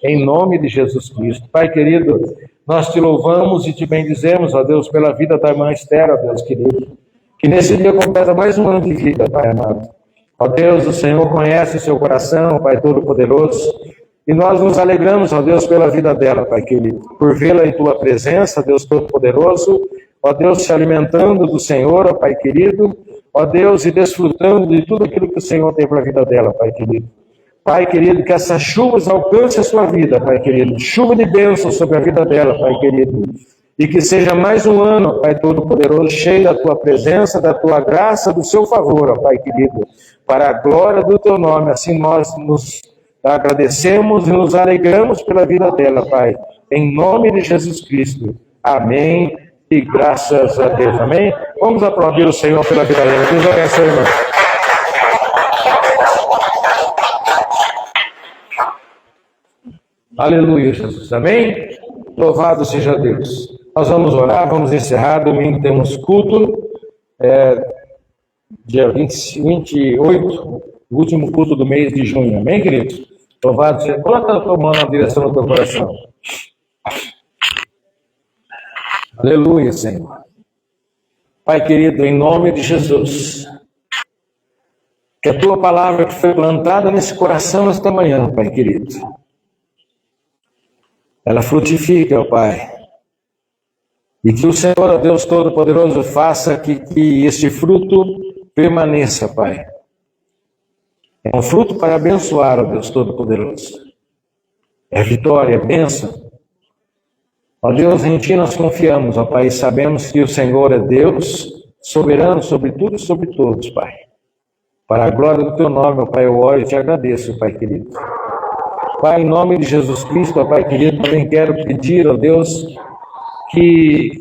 Em nome de Jesus Cristo. Pai querido, nós te louvamos e te bendizemos, ó Deus, pela vida da irmã Esther, ó Deus querido. Que nesse dia completa mais um ano de vida, Pai amado. Ó Deus, o Senhor conhece o seu coração, Pai Todo-Poderoso. E nós nos alegramos, ó Deus, pela vida dela, Pai querido, por vê-la em Tua presença, Deus Todo-Poderoso, ó Deus, se alimentando do Senhor, ó Pai querido, ó Deus, e desfrutando de tudo aquilo que o Senhor tem para a vida dela, Pai querido. Pai querido, que essas chuvas alcancem a sua vida, Pai querido, chuva de bênção sobre a vida dela, Pai querido, e que seja mais um ano, Pai Todo-Poderoso, cheio da Tua presença, da Tua graça, do Seu favor, ó Pai querido, para a glória do Teu nome. Assim nós nos agradecemos e nos alegramos pela vida dela, Pai, em nome de Jesus Cristo. Amém e graças a Deus. Amém? Vamos aplaudir o Senhor pela vida dela. Deus abençoe, irmão. Aleluia, Jesus. Amém? Louvado seja Deus. Nós vamos orar, vamos encerrar. Domingo temos culto. Dia 28, o último culto do mês de junho. Amém, queridos? Louvado seja. Coloca a tua mão na direção do teu coração. Aleluia, Senhor. Pai querido, em nome de Jesus, que a tua palavra que foi plantada nesse coração esta manhã, Pai querido, ela frutifique, ó Pai. E que o Senhor, ó Deus Todo-Poderoso, faça que este fruto permaneça, Pai. É um fruto para abençoar, ó Deus Todo-Poderoso. É vitória, é bênção. Ó Deus, em Ti nós confiamos, ó Pai, e sabemos que o Senhor é Deus, soberano sobre tudo e sobre todos, Pai. Para a glória do Teu nome, ó Pai, eu oro e Te agradeço, Pai querido. Pai, em nome de Jesus Cristo, ó Pai querido, também quero pedir, ó Deus, que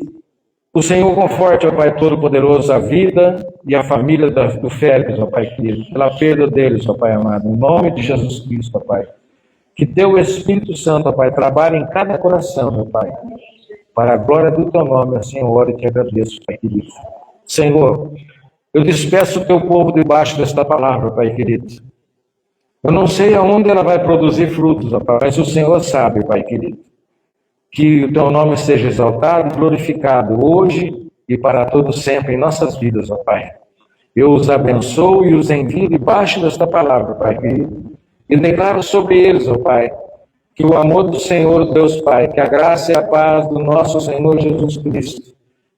o Senhor conforte, ó Pai Todo-Poderoso, a vida e a família do Félix, ó Pai querido, pela perda deles, ó Pai amado, em nome de Jesus Cristo, ó Pai. Que Teu Espírito Santo, ó Pai, trabalhe em cada coração, ó Pai, para a glória do Teu nome, assim eu oro e Te agradeço, Pai querido. Senhor, eu despeço o Teu povo debaixo desta palavra, Pai querido. Eu não sei aonde ela vai produzir frutos, ó Pai, mas o Senhor sabe, Pai querido. Que o Teu nome seja exaltado e glorificado hoje e para todo sempre em nossas vidas, ó Pai. Eu os abençoo e os envio debaixo desta palavra, Pai querido. E declaro sobre eles, ó Pai, que o amor do Senhor, Deus Pai, que a graça e a paz do nosso Senhor Jesus Cristo,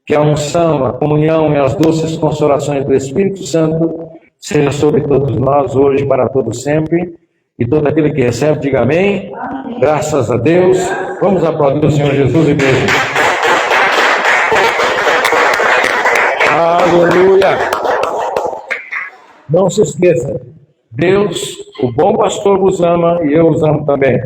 que a unção, a comunhão e as doces consolações do Espírito Santo seja sobre todos nós, hoje e para todo sempre. E todo aquele que recebe, diga amém. Graças a Deus. Vamos aplaudir o Senhor Jesus, igreja. Aleluia. Não se esqueça, Deus, o bom pastor, vos ama e eu os amo também.